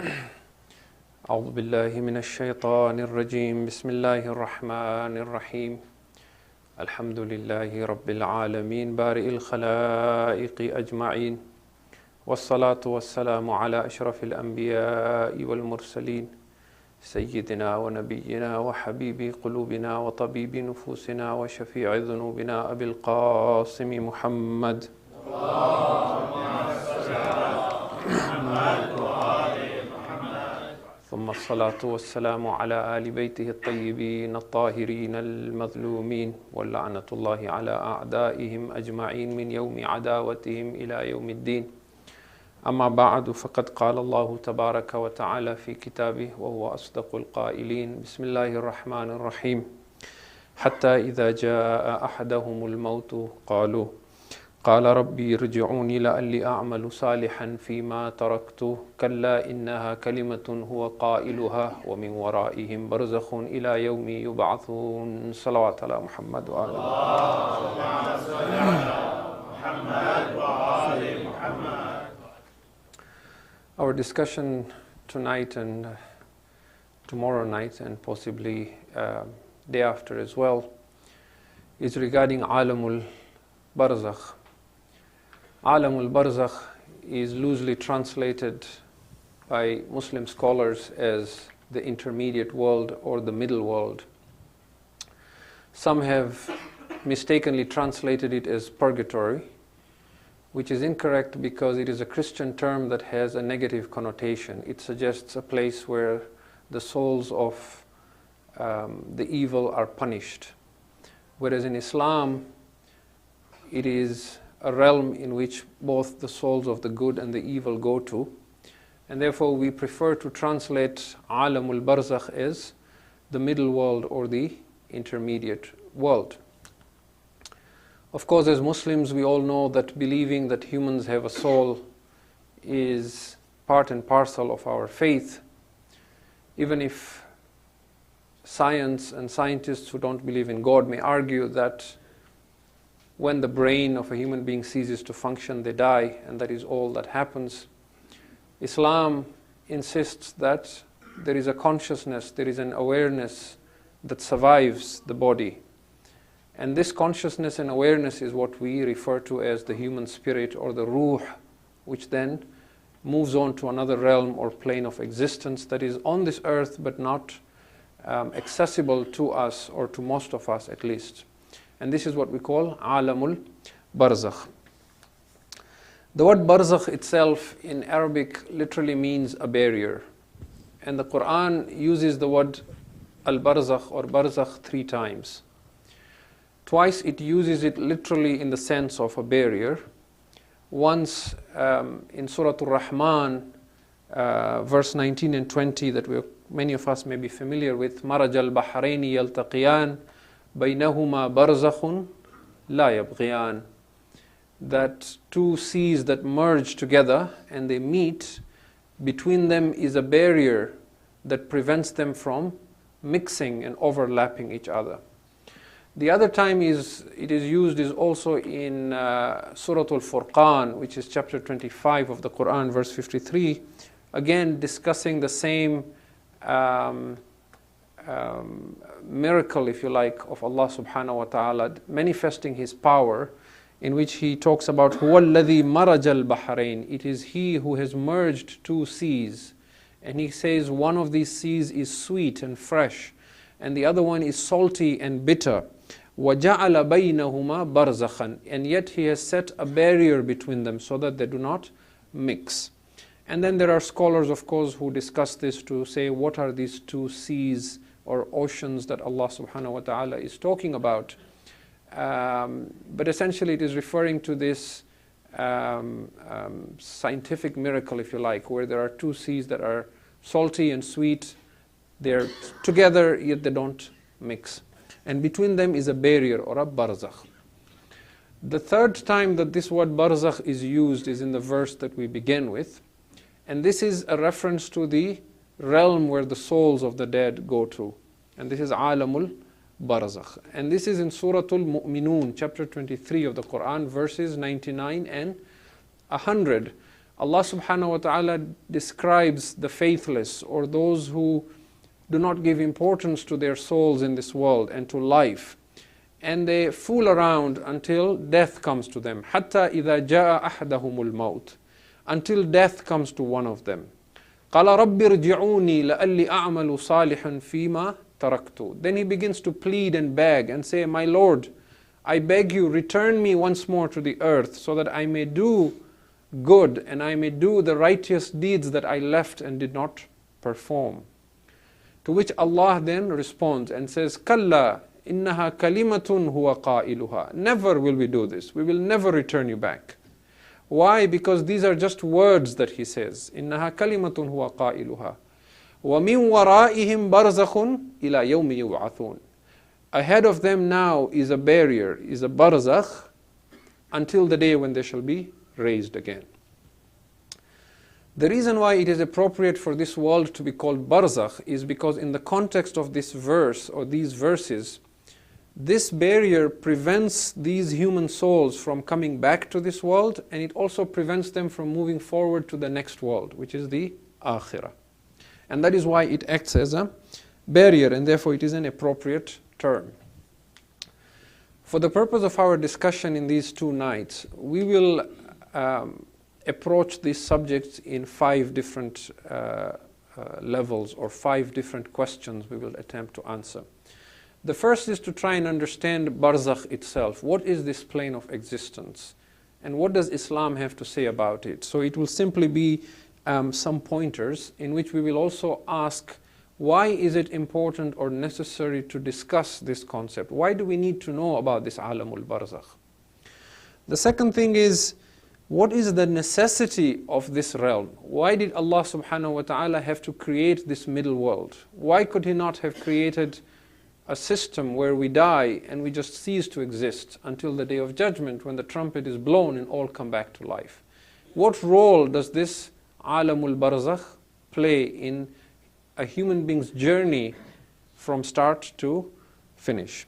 أعوذ بالله من الشيطان الرجيم بسم الله الرحمن الرحيم الحمد لله رب العالمين بارئ الخلائق أجمعين والصلاة والسلام على أشرف الأنبياء والمرسلين سيدنا ونبينا وحبيب قلوبنا وطبيب نفوسنا وشفيع ذنوبنا أبي القاسم محمد ثم الصلاة والسلام على آل بيته الطيبين الطاهرين المظلومين واللعنة الله على أعدائهم أجمعين من يوم عداوتهم إلى يوم الدين أما بعد فقد قال الله تبارك وتعالى في كتابه وهو أصدق القائلين بسم الله الرحمن الرحيم حتى إذا جاء أحدهم الموت قال ربي ارجعوني لعلي أعمل صالحا فيما تركت كلا إنها كلمة هو قائلها ومن ورائهم برزخ إلى يوم يبعثون صلوات على محمد وآل محمد. Our discussion tonight and tomorrow night and possibly day after as well is regarding Aalamul Barzakh. Aalamul Barzakh is loosely translated by Muslim scholars as the intermediate world or the middle world. Some have mistakenly translated it as purgatory, which is incorrect because it is a Christian term that has a negative connotation. It suggests a place where the souls of the evil are punished. Whereas in Islam, it is a realm in which both the souls of the good and the evil go to. And therefore we prefer to translate Aalamul Barzakh as the middle world or the intermediate world. Of course, as Muslims, we all know that believing that humans have a soul is part and parcel of our faith. Even if science and scientists who don't believe in God may argue that when the brain of a human being ceases to function, they die, and that is all that happens. Islam insists that there is a consciousness, there is an awareness that survives the body. And this consciousness and awareness is what we refer to as the human spirit or the ruh, which then moves on to another realm or plane of existence that is on this earth but not accessible to us, or to most of us at least. And this is what we call Aalamul Barzakh. The word Barzakh itself in Arabic literally means a barrier. And the Quran uses the word Al-Barzakh or Barzakh 3 times. Twice it uses it literally in the sense of a barrier. Once in Surah Ar-Rahman, verse 19 and 20 that many of us may be familiar with, مَرَجَ الْبَحْرَيْنِ يَلْتَقِيَانِ بَيْنَهُمَا بَرْزَخٌ لَا يَبْغِيَانِ, that two seas that merge together and they meet, between them is a barrier that prevents them from mixing and overlapping each other. The other time it is used is also in Surah Al-Furqan, which is chapter 25 of the Quran, verse 53, again discussing the same miracle, if you like, of Allah subhanahu wa ta'ala, manifesting His power, in which He talks about هُوَ الَّذِي مَرَجَ الْبَحْرَيْنِ, it is He who has merged two seas. And He says one of these seas is sweet and fresh, and the other one is salty and bitter. وَجَعَلَ بَيْنَهُمَا بَرْزَخًا, and yet He has set a barrier between them so that they do not mix. And then there are scholars, of course, who discuss this to say what are these two seas or oceans that Allah subhanahu wa ta'ala is talking about. But essentially it is referring to this scientific miracle, if you like, where there are two seas that are salty and sweet. They're together, yet they don't mix. And between them is a barrier or a barzakh. The third time that this word barzakh is used is in the verse that we began with. And this is a reference to the realm where the souls of the dead go to. And this is Aalamul Barzakh. And this is in Surah Al-Mu'minun, chapter 23 of the Quran, verses 99 and 100. Allah subhanahu wa ta'ala describes the faithless, or those who do not give importance to their souls in this world and to life, and they fool around until death comes to them. حَتَّى إِذَا جَاءَ أَحْدَهُمُ الْمَوْتِ, until death comes to one of them. قَالَ رَبِّ ارْجِعُونِي لَأَلِّ أَعْمَلُ صَالِحًا فِيمَا تَرَكْتُ. Then he begins to plead and beg and say, my Lord, I beg you, return me once more to the earth so that I may do good and I may do the righteous deeds that I left and did not perform. To which Allah then responds and says, كَلَّا إِنَّهَا كَلِمَةٌ هُوَ قَائِلُهَا. Never will we do this. We will never return you back. Why? Because these are just words that he says. إِنَّهَا كَلِمَةٌ هُوَ قَائِلُهَا وَمِنْ وَرَائِهِمْ بَرْزَخٌ إِلَى يَوْمِ يُبْعَثُونَ. Ahead of them now is a barrier, is a barzakh, until the day when they shall be raised again. The reason why it is appropriate for this world to be called barzakh is because in the context of this verse or these verses, this barrier prevents these human souls from coming back to this world, and it also prevents them from moving forward to the next world, which is the akhirah. And that is why it acts as a barrier, and therefore it is an appropriate term. For the purpose of our discussion in these 2 nights, we will approach these subjects in 5 different levels, or 5 different questions we will attempt to answer. The first is to try and understand barzakh itself. What is this plane of existence? And what does Islam have to say about it? So it will simply be some pointers in which we will also ask, why is it important or necessary to discuss this concept? Why do we need to know about this Aalamul Barzakh? The second thing is, what is the necessity of this realm? Why did Allah subhanahu wa ta'ala have to create this middle world? Why could He not have created a system where we die and we just cease to exist until the day of judgment, when the trumpet is blown and all come back to life? What role does this Aalamul Barzakh play in a human being's journey from start to finish?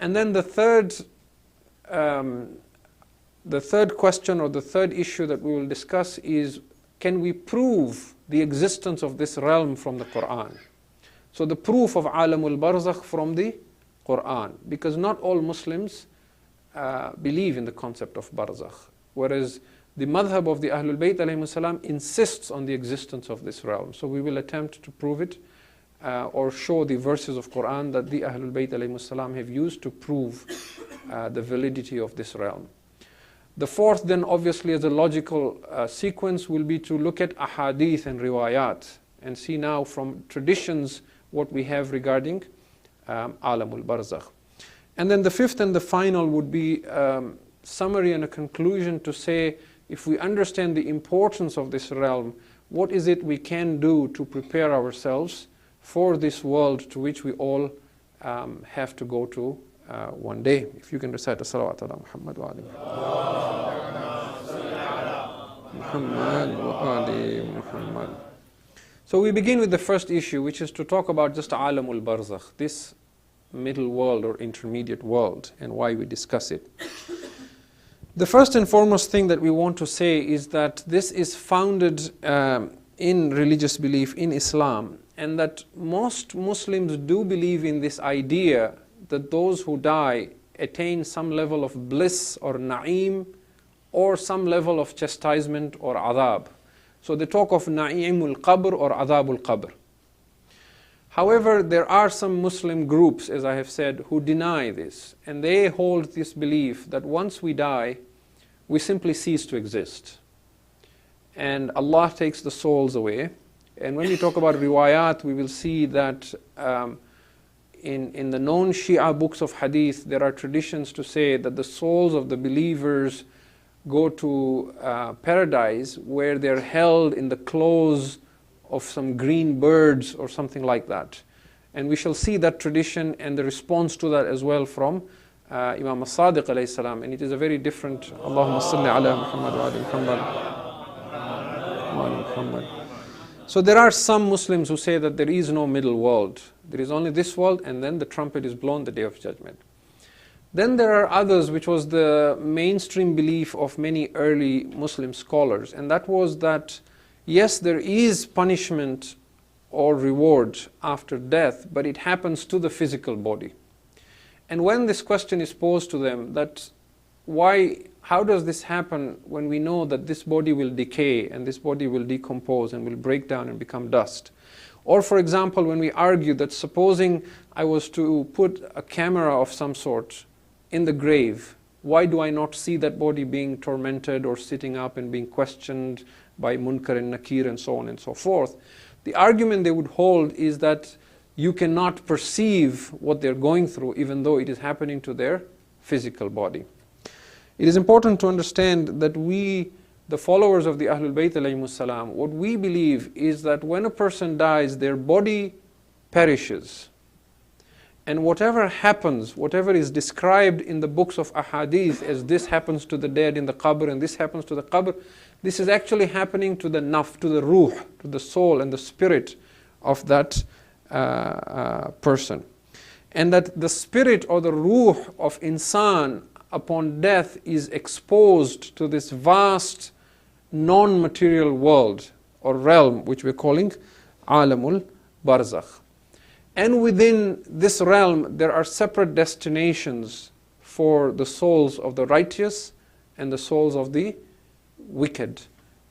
And then the third question, or the third issue that we will discuss, is, can we prove the existence of this realm from the Quran? So the proof of Aalamul Barzakh from the Quran, because not all Muslims believe in the concept of Barzakh, whereas the madhab of the Ahlul Bayt alayhimus salam insists on the existence of this realm. So we will attempt to prove it or show the verses of Quran that the Ahlul Bayt alayhimus salam have used to prove the validity of this realm. The fourth then, obviously, as a logical sequence, will be to look at ahadith and riwayat and see now from traditions what we have regarding Aalamul Barzakh. And then the fifth and the final would be summary and a conclusion to say, if we understand the importance of this realm, what is it we can do to prepare ourselves for this world to which we all have to go to one day. If you can recite a salawat ala Muhammad wa ali Muhammad. So we begin with the first issue, which is to talk about just Aalamul Barzakh, this middle world or intermediate world, and why we discuss it. The first and foremost thing that we want to say is that this is founded in religious belief in Islam, and that most Muslims do believe in this idea that those who die attain some level of bliss or na'im, or some level of chastisement or adab. So they talk of na'imul qabr or adabul qabr. However, there are some Muslim groups, as I have said, who deny this, and they hold this belief that once we die, we simply cease to exist, and Allah takes the souls away. And when we talk about riwayat, we will see that in the known Shia books of hadith, there are traditions to say that the souls of the believers go to paradise, where they're held in the claws of some green birds or something like that. And we shall see that tradition and the response to that as well from Imam as-Sadiq alayhi salam. And it is a very different, Allahumma salli ala Muhammad wa ali Muhammad. So there are some Muslims who say that there is no middle world. There is only this world, and then the trumpet is blown the day of judgment. Then there are others, which was the mainstream belief of many early Muslim scholars, and that was that, yes, there is punishment or reward after death, but it happens to the physical body. And when this question is posed to them, that how does this happen when we know that this body will decay and this body will decompose and will break down and become dust? Or for example, when we argue that supposing I was to put a camera of some sort in the grave, why do I not see that body being tormented or sitting up and being questioned by Munkar and Nakir and so on and so forth? The argument they would hold is that you cannot perceive what they're going through even though it is happening to their physical body. It is important to understand that we, the followers of the Ahlul Bayt alayhimus salam, what we believe is that when a person dies, their body perishes. And whatever happens, whatever is described in the books of ahadith as this happens to the dead in the qabr and this happens to the qabr, this is actually happening to the naf, to the ruh, to the soul and the spirit of that person. And that the spirit or the ruh of insan upon death is exposed to this vast non-material world or realm, which we're calling Aalamul Barzakh. And within this realm, there are separate destinations for the souls of the righteous and the souls of the wicked.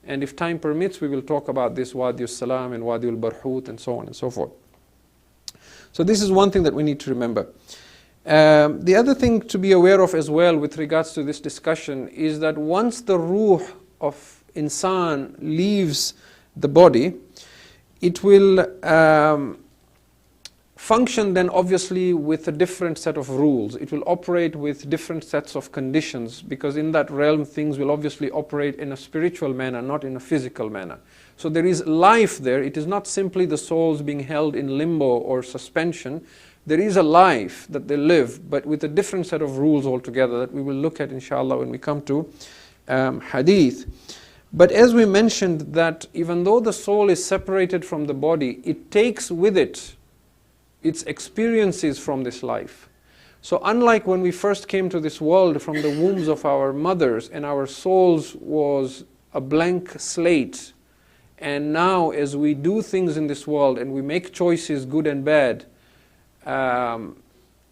And if time permits, we will talk about this Wadi al-Salam and Wadi al-Barhut and so on and so forth. So this is one thing that we need to remember. The other thing to be aware of as well with regards to this discussion is that once the ruh of insan leaves the body, it will function then obviously with a different set of rules. It will operate with different sets of conditions, because in that realm things will obviously operate in a spiritual manner, not in a physical manner. So there is life there. It is not simply the souls being held in limbo or suspension. There is a life that they live, but with a different set of rules altogether that we will look at inshallah when we come to hadith. But as we mentioned, that even though the soul is separated from the body, it takes with it its experiences from this life. So unlike when we first came to this world from the wombs of our mothers and our souls was a blank slate, and now as we do things in this world and we make choices, good and bad,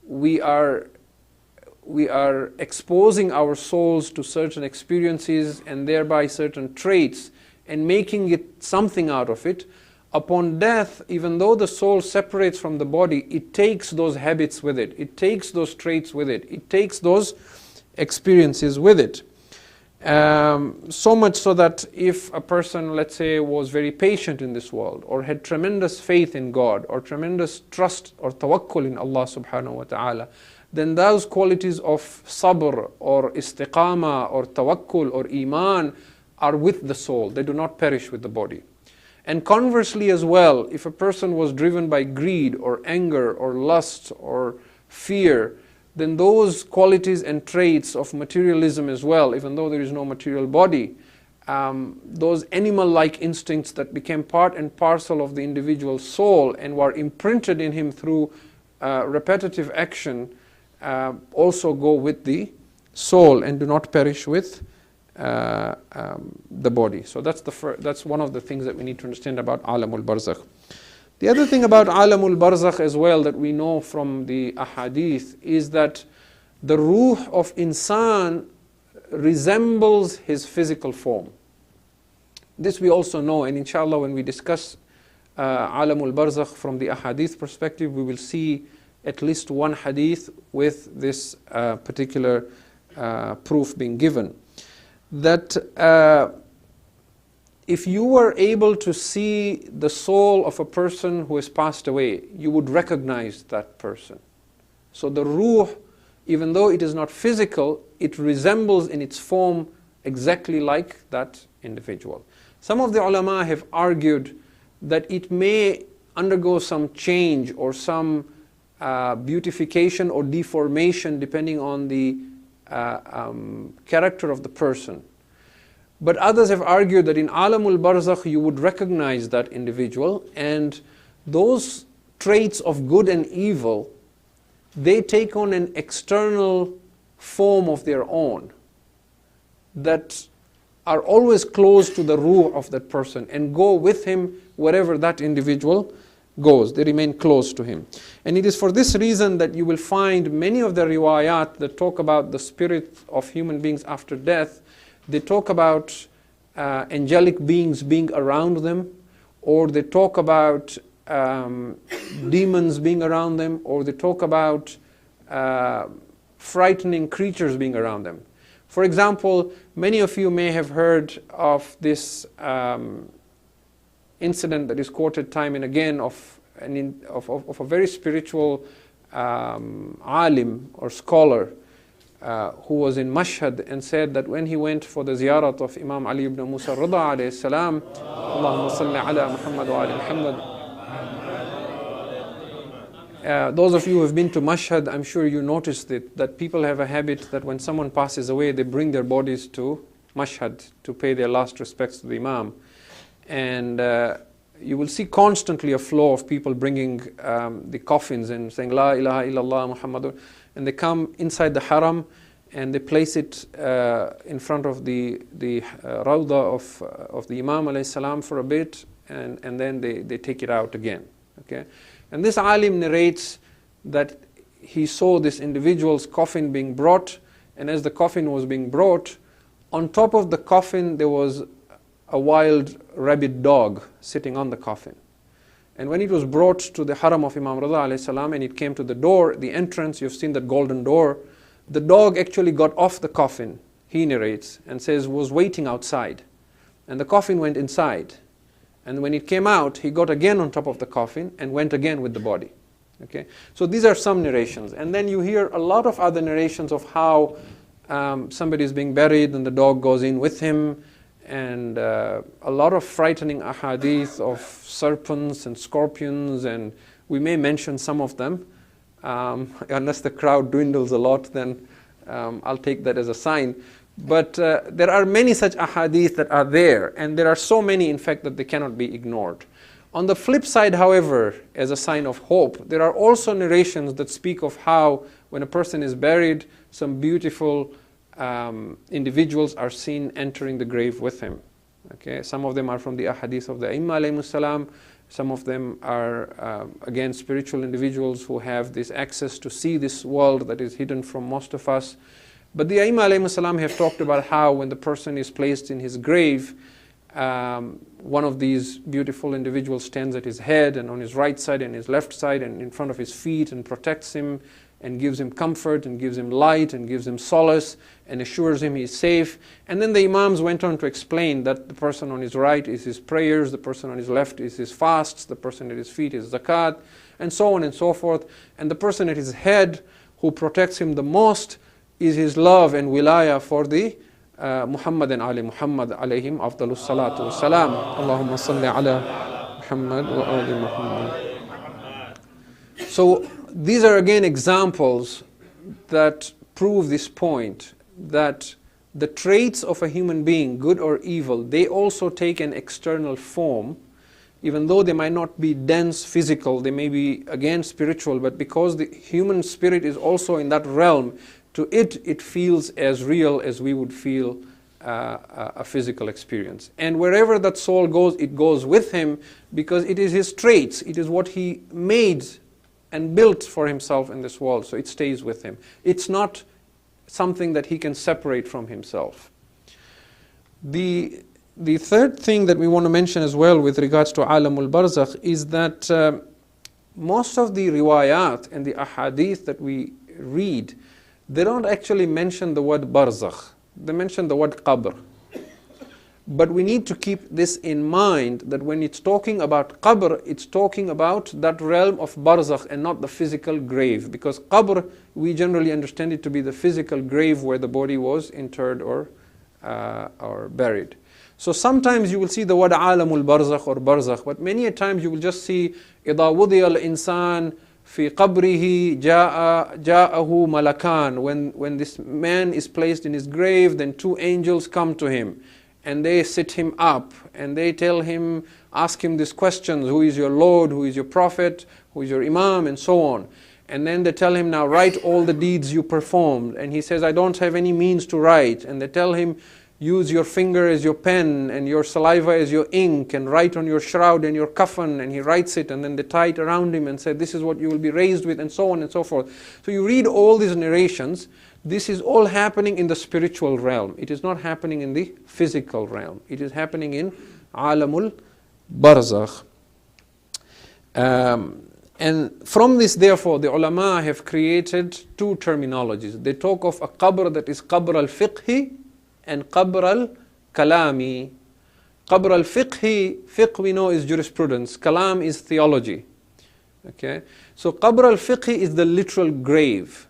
we are exposing our souls to certain experiences and thereby certain traits and making it something out of it. Upon death, even though the soul separates from the body, it takes those habits with it. It takes those traits with it. It takes those experiences with it. So much so that if a person, let's say, was very patient in this world, or had tremendous faith in God, or tremendous trust or tawakkul in Allah subhanahu wa ta'ala, then those qualities of sabr or istiqama or tawakkul or iman are with the soul. They do not perish with the body. And conversely as well, if a person was driven by greed or anger or lust or fear, then those qualities and traits of materialism as well, even though there is no material body, those animal-like instincts that became part and parcel of the individual soul and were imprinted in him through repetitive action, also go with the soul and do not perish with the body. So that's one of the things that we need to understand about Aalamul Barzakh. The other thing about Aalamul Barzakh as well that we know from the ahadith is that the ruh of insan resembles his physical form. This we also know, and inshallah when we discuss Aalamul Barzakh from the ahadith perspective, we will see at least one hadith with this particular proof being given. That if you were able to see the soul of a person who has passed away, you would recognize that person. So the ruh, even though it is not physical, it resembles in its form exactly like that individual. Some of the ulama have argued that it may undergo some change or some beautification or deformation depending on the character of the person. But others have argued that in Aalamul Barzakh you would recognize that individual, and those traits of good and evil, they take on an external form of their own that are always close to the ruh of that person and go with him wherever that individual goes. They remain close to him. And it is for this reason that you will find many of the riwayat that talk about the spirit of human beings after death, they talk about angelic beings being around them, or they talk about demons being around them, or they talk about frightening creatures being around them. For example, many of you may have heard of this incident that is quoted time and again of a very spiritual alim or scholar who was in Mashhad and said that when he went for the ziyarat of Imam Ali ibn Musa Rida alayhi salam, Allahumma salli ala Muhammad wa ali Muhammad. Those of you who have been to Mashhad, I'm sure you noticed it, that people have a habit that when someone passes away, they bring their bodies to Mashhad to pay their last respects to the Imam. And you will see constantly a flow of people bringing the coffins and saying, La ilaha illallah Muhammadur. And they come inside the haram and they place it in front of the Rawda of the Imam alayhi salam for a bit, and then they take it out again. Okay? And this alim narrates that he saw this individual's coffin being brought, and as the coffin was being brought, on top of the coffin there was a wild rabid dog sitting on the coffin. And when it was brought to the haram of Imam Rida alayhi salam and it came to the door, the entrance, you've seen that golden door, the dog actually got off the coffin, he narrates, and says was waiting outside. And the coffin went inside. And when it came out, he got again on top of the coffin and went again with the body. Okay? So these are some narrations. And then you hear a lot of other narrations of how somebody is being buried and the dog goes in with him. And a lot of frightening ahadith of serpents and scorpions. And we may mention some of them. Unless the crowd dwindles a lot, then I'll take that as a sign. But there are many such ahadith that are there, and there are so many, in fact, that they cannot be ignored. On the flip side, however, as a sign of hope, there are also narrations that speak of how, when a person is buried, some beautiful individuals are seen entering the grave with him. Okay? Some of them are from the ahadith of the Imam alayhi salam. Some of them are, again, spiritual individuals who have this access to see this world that is hidden from most of us. But the Imam alayhi salam have talked about how when the person is placed in his grave, one of these beautiful individuals stands at his head and on his right side and his left side and in front of his feet and protects him and gives him comfort and gives him light and gives him solace and assures him he's safe. And then the Imams went on to explain that the person on his right is his prayers, the person on his left is his fasts, the person at his feet is zakat, and so on and so forth. And the person at his head who protects him the most is his love and wilaya for the Muhammad and Ali Muhammad alayhim afdalus salatu wa salam. Allahumma salli ala Muhammad wa ali Muhammad. So these are again examples that prove this point, that the traits of a human being, good or evil, they also take an external form. Even though they might not be dense physical, they may be again spiritual, but because the human spirit is also in that realm, to it feels as real as we would feel a physical experience. And wherever that soul goes, it goes with him because it is his traits. It is what he made and built for himself in this world, so it stays with him. It's not something that he can separate from himself. The third thing that we want to mention as well with regards to Aalamul Barzakh is that most of the riwayat and the ahadith that we read, they don't actually mention the word barzakh. They mention the word qabr. But we need to keep this in mind, that when it's talking about qabr, it's talking about that realm of barzakh and not the physical grave. Because qabr, we generally understand it to be the physical grave where the body was interred or buried. So sometimes you will see the word Aalamul Barzakh or Barzakh, but many a times you will just see إِذَا وُضِيَ الْإِنسَانِ في قبره جاءه ملكان. When this man is placed in his grave, then two angels come to him and they sit him up and they tell him, ask him these questions: who is your Lord, who is your Prophet, who is your Imam, and so on. And then they tell him, now write all the deeds you performed. And he says, I don't have any means to write. And they tell him, use your finger as your pen and your saliva as your ink and write on your shroud and your coffin. And he writes it, and then they tie it around him and say, this is what you will be raised with, and so on and so forth. So you read all these narrations. This is all happening in the spiritual realm. It is not happening in the physical realm. It is happening in Aalamul Barzakh. And from this, therefore, the ulama have created two terminologies. They talk of a qabr that is qabr al-fiqhi and qabr al-kalami. Qabr al-fiqhi, fiqh we know is jurisprudence, kalam is theology. Okay? So qabr al-fiqhi is the literal grave.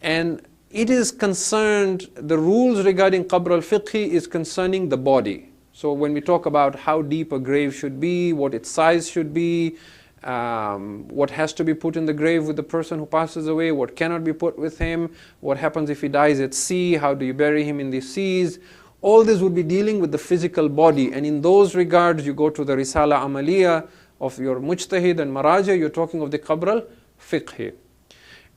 And it is concerned, the rules regarding qabr al-fiqhi is concerning the body. So when we talk about how deep a grave should be, what its size should be, what has to be put in the grave with the person who passes away, what cannot be put with him, what happens if he dies at sea, how do you bury him in the seas. All this would be dealing with the physical body, and in those regards you go to the Risala Amaliya of your Mujtahid and Maraja, you're talking of the Qabr al-Fiqhi.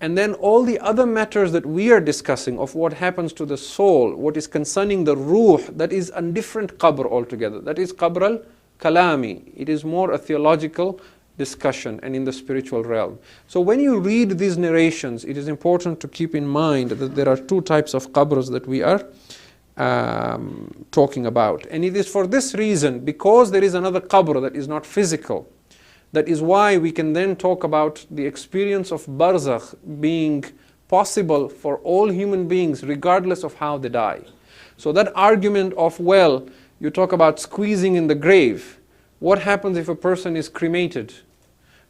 And then all the other matters that we are discussing of what happens to the soul, what is concerning the ruh, that is a different qabr altogether. That is Qabr al-Kalami. It is more a theological discussion and in the spiritual realm. So when you read these narrations, it is important to keep in mind that there are two types of qabrs that we are talking about. And it is for this reason, because there is another qabr that is not physical, that is why we can then talk about the experience of barzakh being possible for all human beings regardless of how they die. So that argument of, well, you talk about squeezing in the grave. What happens if a person is cremated?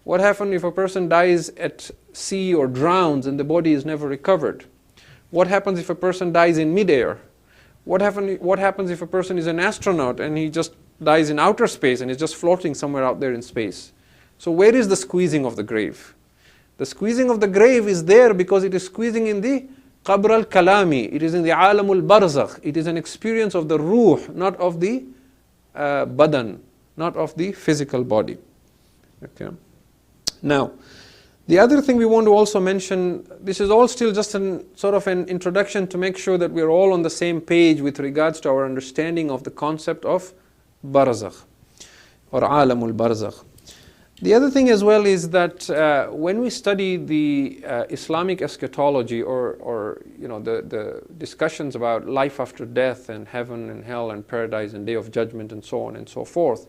What happens if a person dies at sea or drowns and the body is never recovered? What happens if a person dies in midair? What happens if a person is an astronaut and he just dies in outer space and is just floating somewhere out there in space? So where is the squeezing of the grave? The squeezing of the grave is there because it is squeezing in the Qabr al-Kalami. It is in the Aalamul Barzakh. It is an experience of the ruh, not of the badan, not of the physical body. Okay. Now, the other thing we want to also mention, this is all still just sort of an introduction to make sure that we are all on the same page with regards to our understanding of the concept of Barzakh or Aalamul Barzakh. The other thing as well is that when we study the Islamic eschatology or the discussions about life after death and heaven and hell and paradise and day of judgment and so on and so forth,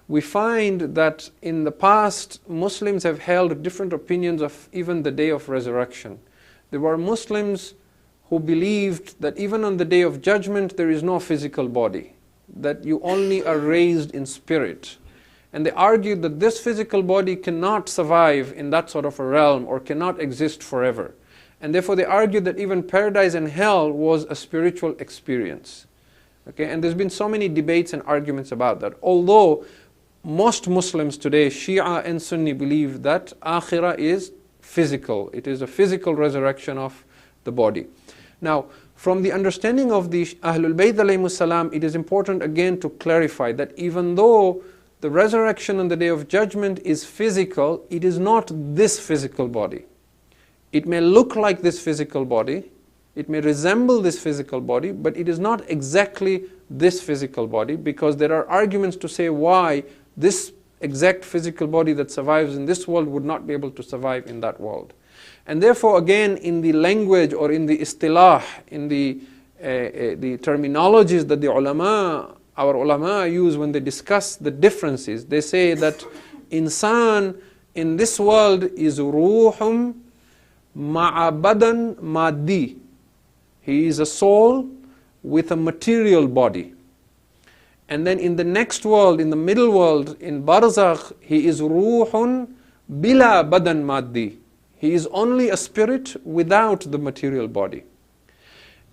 we find that in the past Muslims have held different opinions of even the day of resurrection. There were Muslims who believed that even on the day of judgment there is no physical body, that you only are raised in spirit. And they argued that this physical body cannot survive in that sort of a realm or cannot exist forever. And therefore they argued that even paradise and hell was a spiritual experience. Okay? And there's been so many debates and arguments about that. Although most Muslims today, Shia and Sunni, believe that Akhirah is physical. It is a physical resurrection of the body. Now, from the understanding of the Ahlul Bayt alayhimus salam, it is important again to clarify that even though the resurrection on the day of judgment is physical, it is not this physical body. It may look like this physical body, it may resemble this physical body, but it is not exactly this physical body, because there are arguments to say why this exact physical body that survives in this world would not be able to survive in that world. And therefore, again, in the language or in the istilah, in the terminologies that our ulama use when they discuss the differences, they say that insan in this world is ruhum ma'a badan maddi. He is a soul with a material body. And then in the next world, in the middle world, in Barzakh, he is ruhun bila badan maddi. He is only a spirit without the material body.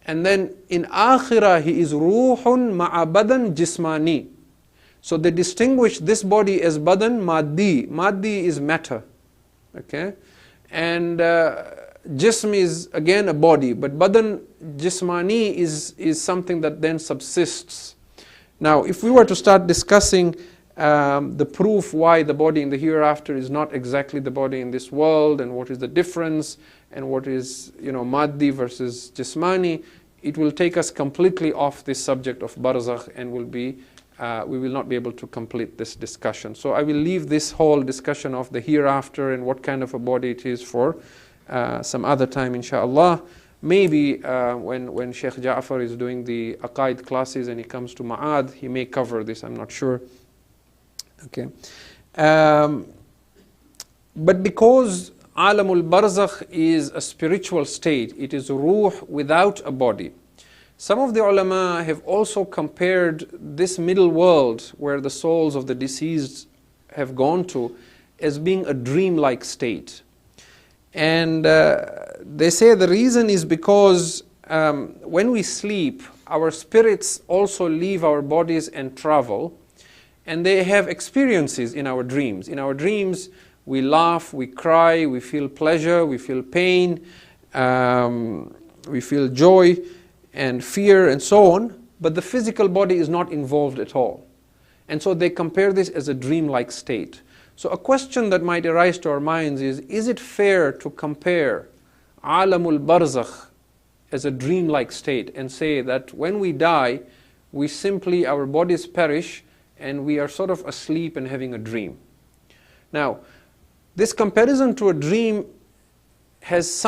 And then in Akhirah, he is ruhun ma'a badan jismani. So they distinguish this body as badan maddi. Maddi is matter. Okay? And jism is again a body, but badan jismani is something that then subsists. Now, if we were to start discussing the proof why the body in the hereafter is not exactly the body in this world, and what is the difference, and what is, maddi versus jismani, it will take us completely off this subject of barzakh, and we will not be able to complete this discussion. So I will leave this whole discussion of the hereafter and what kind of a body it is for some other time, inshallah. Maybe when Sheikh Jaffer is doing the Aqaid classes and he comes to Ma'ad, he may cover this, I'm not sure. Okay. But because Aalamul Barzakh is a spiritual state, it is ruh without a body. Some of the ulama have also compared this middle world where the souls of the deceased have gone to as being a dream-like state. And they say the reason is because when we sleep, our spirits also leave our bodies and travel, and they have experiences in our dreams. In our dreams, we laugh, we cry, we feel pleasure, we feel pain, we feel joy and fear and so on, but the physical body is not involved at all. And so they compare this as a dream-like state. So a question that might arise to our minds is it fair to compare Aalamul Barzakh as a dream-like state and say that when we die, our bodies perish and we are sort of asleep and having a dream? Now, this comparison to a dream is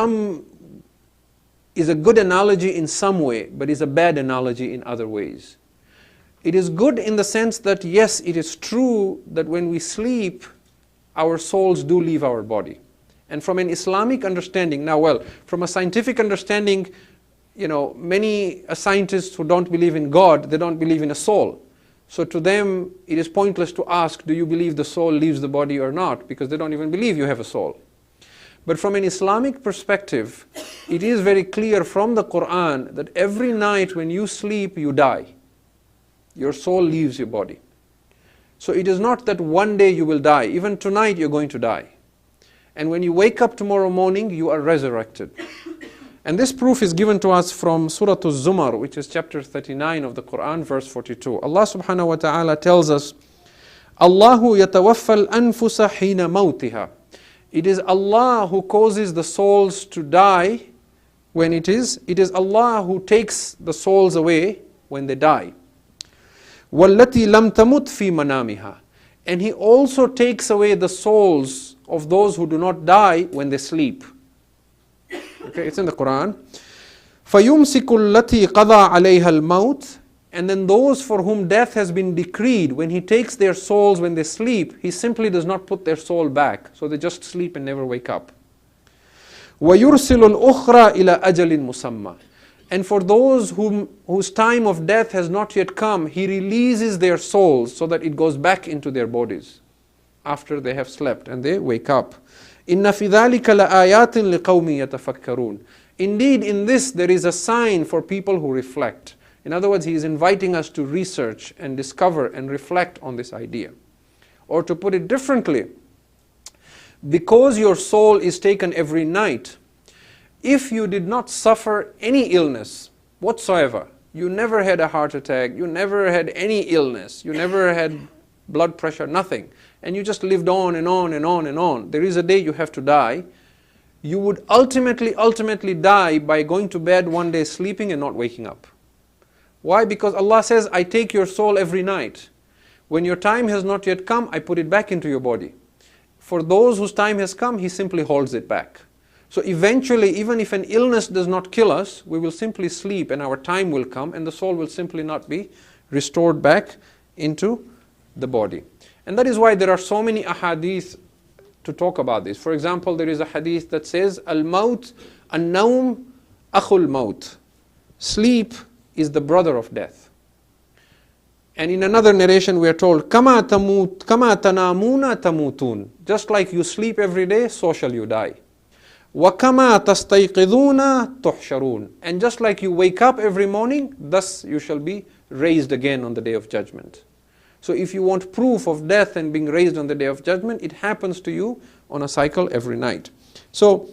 a good analogy in some way, but is a bad analogy in other ways. It is good in the sense that, yes, it is true that when we sleep, our souls do leave our body. And from an Islamic understanding, from a scientific understanding, many scientists who don't believe in God, they don't believe in a soul. So to them, it is pointless to ask, do you believe the soul leaves the body or not? Because they don't even believe you have a soul. But from an Islamic perspective, it is very clear from the Quran that every night when you sleep, you die. Your soul leaves your body. So it is not that one day you will die. Even tonight you're going to die. And when you wake up tomorrow morning, you are resurrected. And this proof is given to us from Surah Az-Zumar, which is chapter 39 of the Quran, verse 42. Allah subhanahu wa ta'ala tells us, Allahu yatawaffa al-anfusa hina mawtiha. It is Allah who causes the souls to die when it is Allah who takes the souls away when they die. وَالَّتِي لَمْ تَمُتْ فِي مَنَامِهَا. And He also takes away the souls of those who do not die when they sleep. Okay, it's in the Quran. فَيُمْسِكُ الَّتِي قَضَى عَلَيْهَا الْمَوْتِ. And then those for whom death has been decreed, when He takes their souls when they sleep, He simply does not put their soul back. So they just sleep and never wake up. وَيُرْسِلُ الْأُخْرَى إِلَى أَجَلٍ مُسَمَّى. And for those whose time of death has not yet come, He releases their souls so that it goes back into their bodies after they have slept and they wake up. إِنَّ فِي ذَلِكَ لَآيَاتٍ لِقَوْمٍ يَتَفَكَّرُونَ. Indeed, in this there is a sign for people who reflect. In other words, He is inviting us to research and discover and reflect on this idea. Or to put it differently, because your soul is taken every night, if you did not suffer any illness whatsoever, you never had a heart attack, you never had any illness, you never had blood pressure, nothing, and you just lived on and on and on and on, there is a day you have to die, you would ultimately die by going to bed one day sleeping and not waking up. Why? Because Allah says, I take your soul every night. When your time has not yet come, I put it back into your body. For those whose time has come, He simply holds it back. So eventually, even if an illness does not kill us, we will simply sleep and our time will come and the soul will simply not be restored back into the body. And that is why there are so many ahadith to talk about this. For example, there is a hadith that says, Al-Maut, An-Nawm, Akhul Maut. Sleep is the brother of death. And in another narration we are told, Kama tanamuna tamutun. Just like you sleep every day, so shall you die. وَكَمَا تَسْتَيْقِظُونَ تُحْشَرُونَ. And just like you wake up every morning, thus you shall be raised again on the Day of Judgment. So if you want proof of death and being raised on the Day of Judgment, it happens to you on a cycle every night. So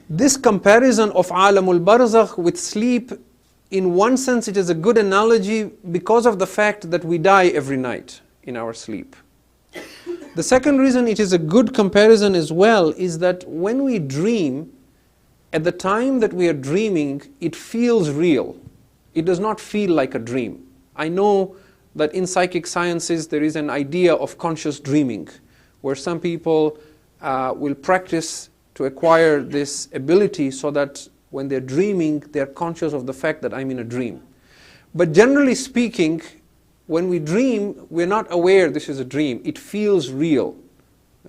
this comparison of Aalamul Barzakh with sleep in one sense, it is a good analogy because of the fact that we die every night in our sleep. The second reason it is a good comparison as well is that when we dream, at the time that we are dreaming, it feels real. It does not feel like a dream. I know that in psychic sciences there is an idea of conscious dreaming, where some people will practice to acquire this ability so that when they're dreaming, they're conscious of the fact that I'm in a dream. But generally speaking, when we dream, we're not aware this is a dream. It feels real.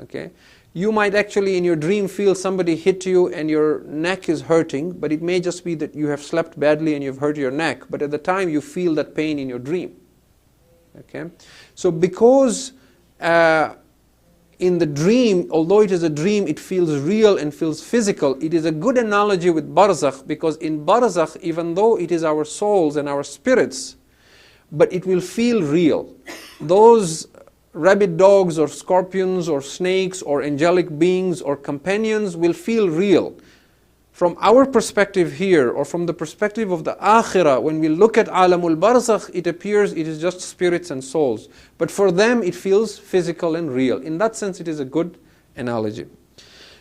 Okay? You might actually in your dream feel somebody hit you and your neck is hurting, but it may just be that you have slept badly and you've hurt your neck. But at the time you feel that pain in your dream. Okay? So because in the dream, although it is a dream, it feels real and feels physical. It is a good analogy with Barzakh, because in Barzakh, even though it is our souls and our spirits, but it will feel real. Those rabid dogs or scorpions or snakes or angelic beings or companions will feel real. From our perspective here, or from the perspective of the Akhirah, when we look at Aalamul Barzakh, it appears it is just spirits and souls. But for them, it feels physical and real. In that sense, it is a good analogy.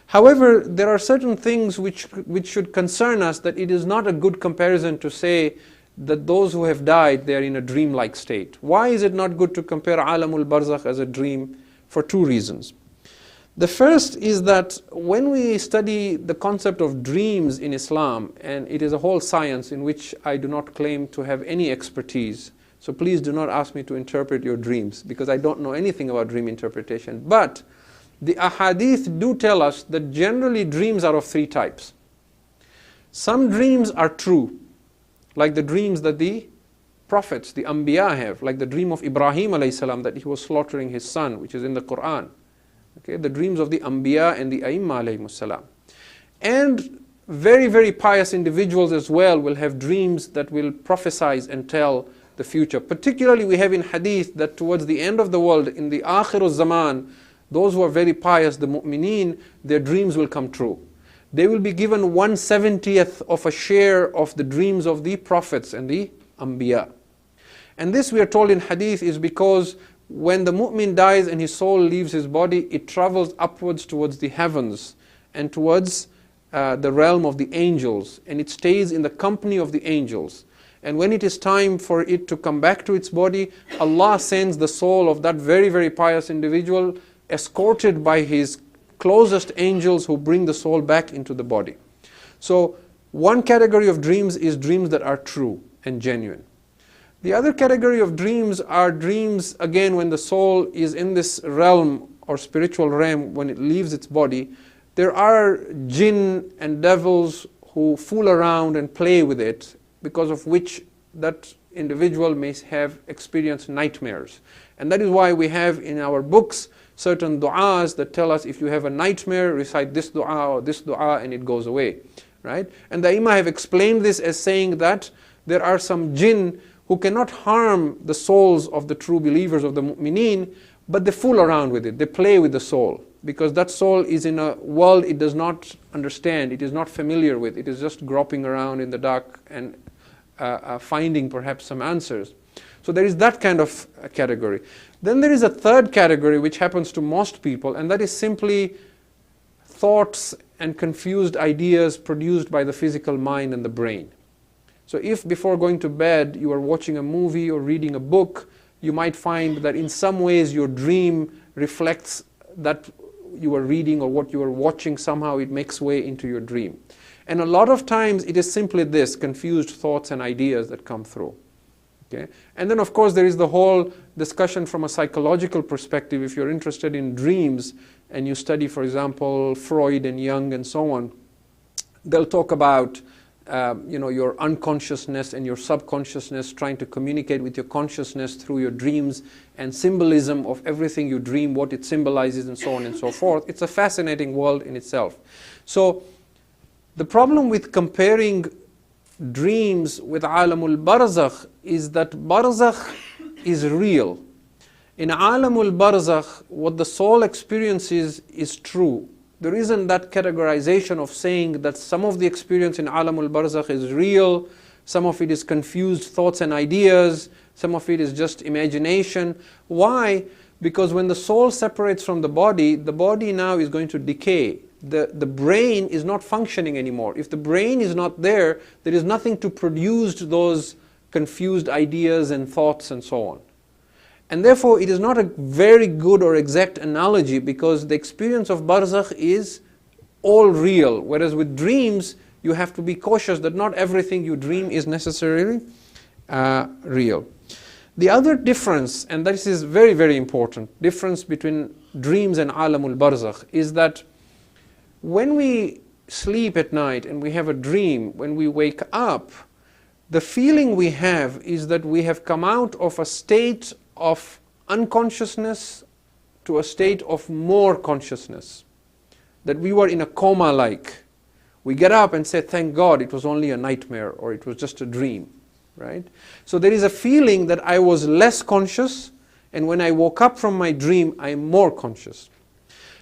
However, there are certain things which should concern us, that it is not a good comparison to say that those who have died, they are in a dream-like state. Why is it not good to compare Aalamul Barzakh as a dream? For two reasons. The first is that when we study the concept of dreams in Islam, and it is a whole science in which I do not claim to have any expertise, so please do not ask me to interpret your dreams, because I don't know anything about dream interpretation. But the ahadith do tell us that generally dreams are of three types. Some dreams are true, like the dreams that the prophets, the Anbiya have, like the dream of Ibrahim alayhi salam that he was slaughtering his son, which is in the Quran. Okay, the dreams of the Anbiya and the Aimma alayhimus salam. And very, very pious individuals as well will have dreams that will prophesize and tell the future. Particularly we have in hadith that towards the end of the world, in the Akhirul Zaman, those who are very pious, the mu'mineen, their dreams will come true. They will be given 1/70th of a share of the dreams of the prophets and the Anbiya. And this, we are told in hadith, is because when the mu'min dies and his soul leaves his body, it travels upwards towards the heavens and towards the realm of the angels, and it stays in the company of the angels. And when it is time for it to come back to its body, Allah sends the soul of that very, very pious individual, escorted by his closest angels, who bring the soul back into the body. So one category of dreams is dreams that are true and genuine. The other category of dreams are dreams, again, when the soul is in this realm or spiritual realm, when it leaves its body. There are jinn and devils who fool around and play with it, because of which that individual may have experienced nightmares. And that is why we have in our books certain du'as that tell us, if you have a nightmare, recite this du'a or this du'a and it goes away. Right? And the Imam have explained this as saying that there are some jinn who cannot harm the souls of the true believers, of the mu'mineen, but they fool around with it. They play with the soul, because that soul is in a world it does not understand, it is not familiar with, it is just groping around in the dark and finding perhaps some answers. So there is that kind of category. Then there is a third category which happens to most people, and that is simply thoughts and confused ideas produced by the physical mind and the brain. So if before going to bed you are watching a movie or reading a book, you might find that in some ways your dream reflects that you are reading or what you are watching. Somehow it makes way into your dream. And a lot of times it is simply this, confused thoughts and ideas that come through. Okay? And then of course there is the whole discussion from a psychological perspective. If you're interested in dreams and you study, for example, Freud and Jung and so on, they'll talk about your unconsciousness and your subconsciousness trying to communicate with your consciousness through your dreams, and symbolism of everything you dream, what it symbolizes, and so on and so forth. It's a fascinating world in itself. So the problem with comparing dreams with Aalamul Barzakh is that Barzakh is real. In Aalamul Barzakh, what the soul experiences is true. There isn't that categorization of saying that some of the experience in Aalamul Barzakh is real, some of it is confused thoughts and ideas, some of it is just imagination. Why? Because when the soul separates from the body now is going to decay. The brain is not functioning anymore. If the brain is not there, there is nothing to produce those confused ideas and thoughts and so on. And therefore it is not a very good or exact analogy, because the experience of barzakh is all real. Whereas with dreams, you have to be cautious that not everything you dream is necessarily real. The other difference, and this is very, very important, difference between dreams and Aalamul Barzakh, is that when we sleep at night and we have a dream, when we wake up, the feeling we have is that we have come out of a state of unconsciousness to a state of more consciousness. That we were in a coma-like. We get up and say, thank God it was only a nightmare, or it was just a dream. Right? So there is a feeling that I was less conscious, and when I woke up from my dream, I am more conscious.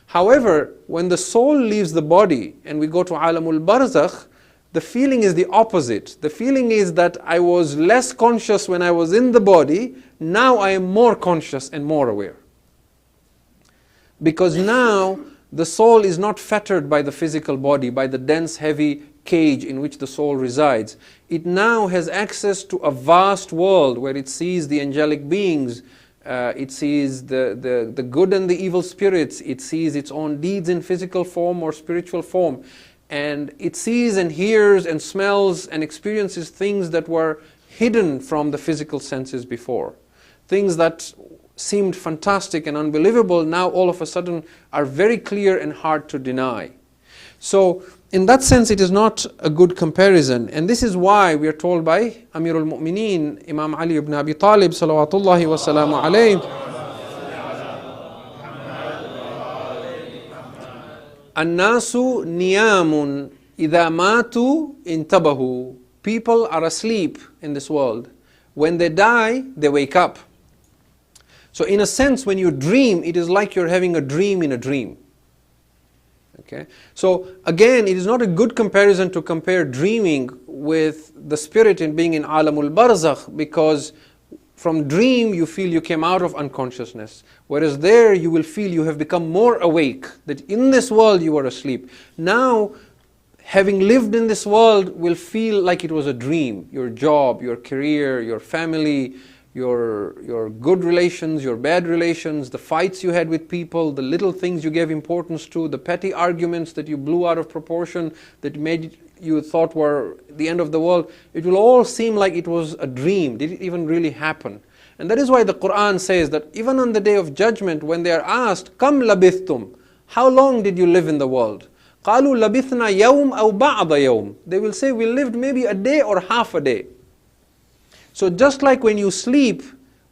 However, when the soul leaves the body and we go to Aalamul Barzakh, the feeling is the opposite. The feeling is that I was less conscious when I was in the body, now I am more conscious and more aware. Because now the soul is not fettered by the physical body, by the dense, heavy cage in which the soul resides. It now has access to a vast world where it sees the angelic beings, it sees the good and the evil spirits, it sees its own deeds in physical form or spiritual form, and it sees and hears and smells and experiences things that were hidden from the physical senses before. Things that seemed fantastic and unbelievable now all of a sudden are very clear and hard to deny. So in that sense it is not a good comparison, and this is why we are told by Amirul Mu'mineen Imam Ali ibn Abi Talib salawatullahi wa salamu alayhi, An-nasu niyamun idha matu intabahu. People are asleep in this world. When they die, they wake up. So in a sense, when you dream, it is like you're having a dream in a dream. Okay? So again, it is not a good comparison to compare dreaming with the spirit in being in Aalamul Barzakh, because from dream you feel you came out of unconsciousness, whereas there you will feel you have become more awake, that in this world you were asleep. Now, having lived in this world will feel like it was a dream. Your job, your career, your family, your good relations, your bad relations, the fights you had with people, the little things you gave importance to, the petty arguments that you blew out of proportion, that made you thought were the end of the world, it will all seem like it was a dream. Did it even really happen? And that is why the Quran says that even on the day of judgment, when they are asked, Kam labithtum? How long did you live in the world? قَالُوا لَبِثْنَا يَوْمْ أَوْ بَعْضَ يَوْمْ. They will say, we lived maybe a day or half a day. So just like when you sleep,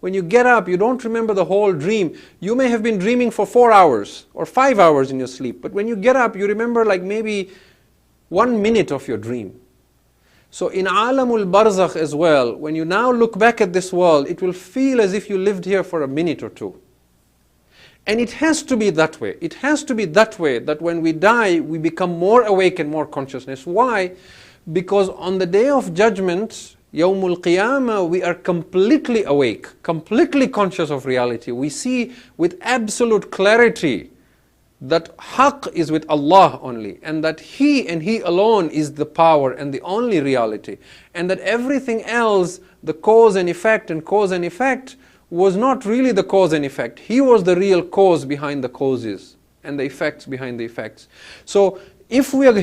when you get up, you don't remember the whole dream. You may have been dreaming for 4 hours or 5 hours in your sleep, but when you get up, you remember like maybe 1 minute of your dream. So in Aalamul Barzakh as well, when you now look back at this world, it will feel as if you lived here for a minute or two. And it has to be that way. It has to be that way, that when we die, we become more awake and more consciousness. Why? Because on the day of judgment, Yawmul Qiyamah, we are completely awake, completely conscious of reality. We see with absolute clarity that haqq is with Allah only, and that He and He alone is the power and the only reality, and that everything else, the cause and effect, was not really the cause and effect. He was the real cause behind the causes and the effects behind the effects. So if we are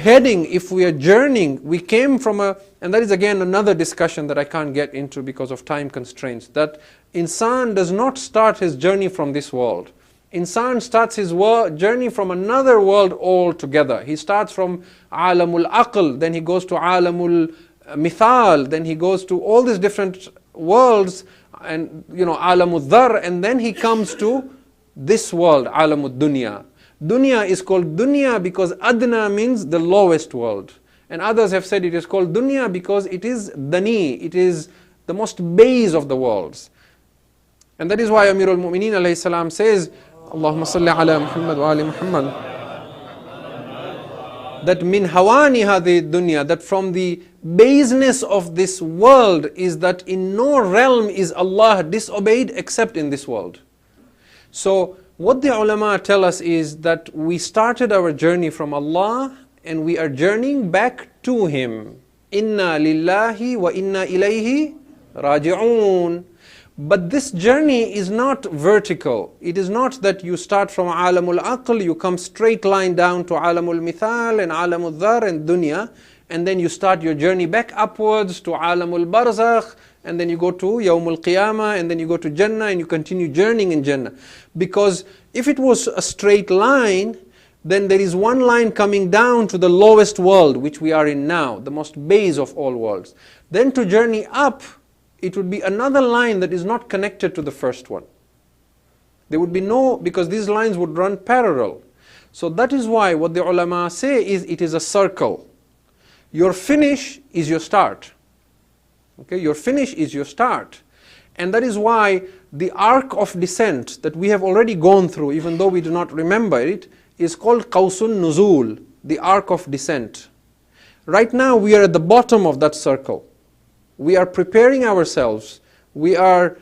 journeying, we came from and that is again another discussion that I can't get into because of time constraints, that insan does not start his journey from this world. Insan starts his journey from another world altogether. He starts from Aalamul Aql, then he goes to Aalamul Mithal, then he goes to all these different worlds, and Aalamul Dhar, and then he comes to this world, Aalamul Dunya. Dunya is called Dunya because Adna means the lowest world. And others have said it is called Dunya because it is Dani, it is the most base of the worlds. And that is why Amirul Mu'mineen alayhi salam says, Allahumma salli ala Muhammad wa ali Muhammad. That min hawani hadhi dunya, that from the baseness of this world is that in no realm is Allah disobeyed except in this world. So what the ulama tell us is that we started our journey from Allah and we are journeying back to Him. Inna lillahi wa inna ilayhi raji'un. But this journey is not vertical. It is not that you start from Aalamul Aql, you come straight line down to Aalamul Mithal and Aalamul Dhar and Dunya, and then you start your journey back upwards to Aalamul Barzakh, and then you go to Yawmul Qiyamah, and then you go to Jannah, and you continue journeying in Jannah. Because if it was a straight line, then there is one line coming down to the lowest world, which we are in now, the most base of all worlds. Then to journey up, it would be another line that is not connected to the first one. There would be no, because these lines would run parallel. So that is why what the ulama say is it is a circle. Your finish is your start. Okay, your finish is your start. And that is why the arc of descent that we have already gone through, even though we do not remember it, is called Qawsun Nuzul, the arc of descent. Right now we are at the bottom of that circle. We are preparing ourselves. We are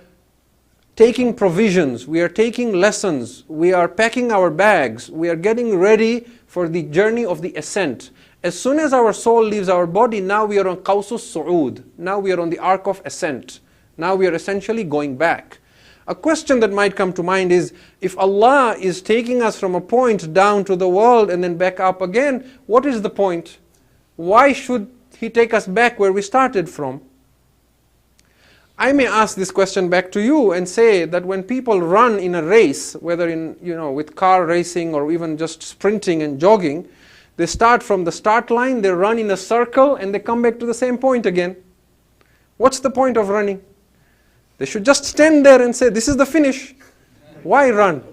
taking provisions. We are taking lessons. We are packing our bags. We are getting ready for the journey of the ascent. As soon as our soul leaves our body, now we are on Qawsus Su'ud. Now we are on the arc of ascent. Now we are essentially going back. A question that might come to mind is, if Allah is taking us from a point down to the world and then back up again, what is the point? Why should He take us back where we started from? I may ask this question back to you and say that when people run in a race, whether in, with car racing or even just sprinting and jogging, they start from the start line, they run in a circle and they come back to the same point again. What's the point of running? They should just stand there and say, this is the finish. Why run?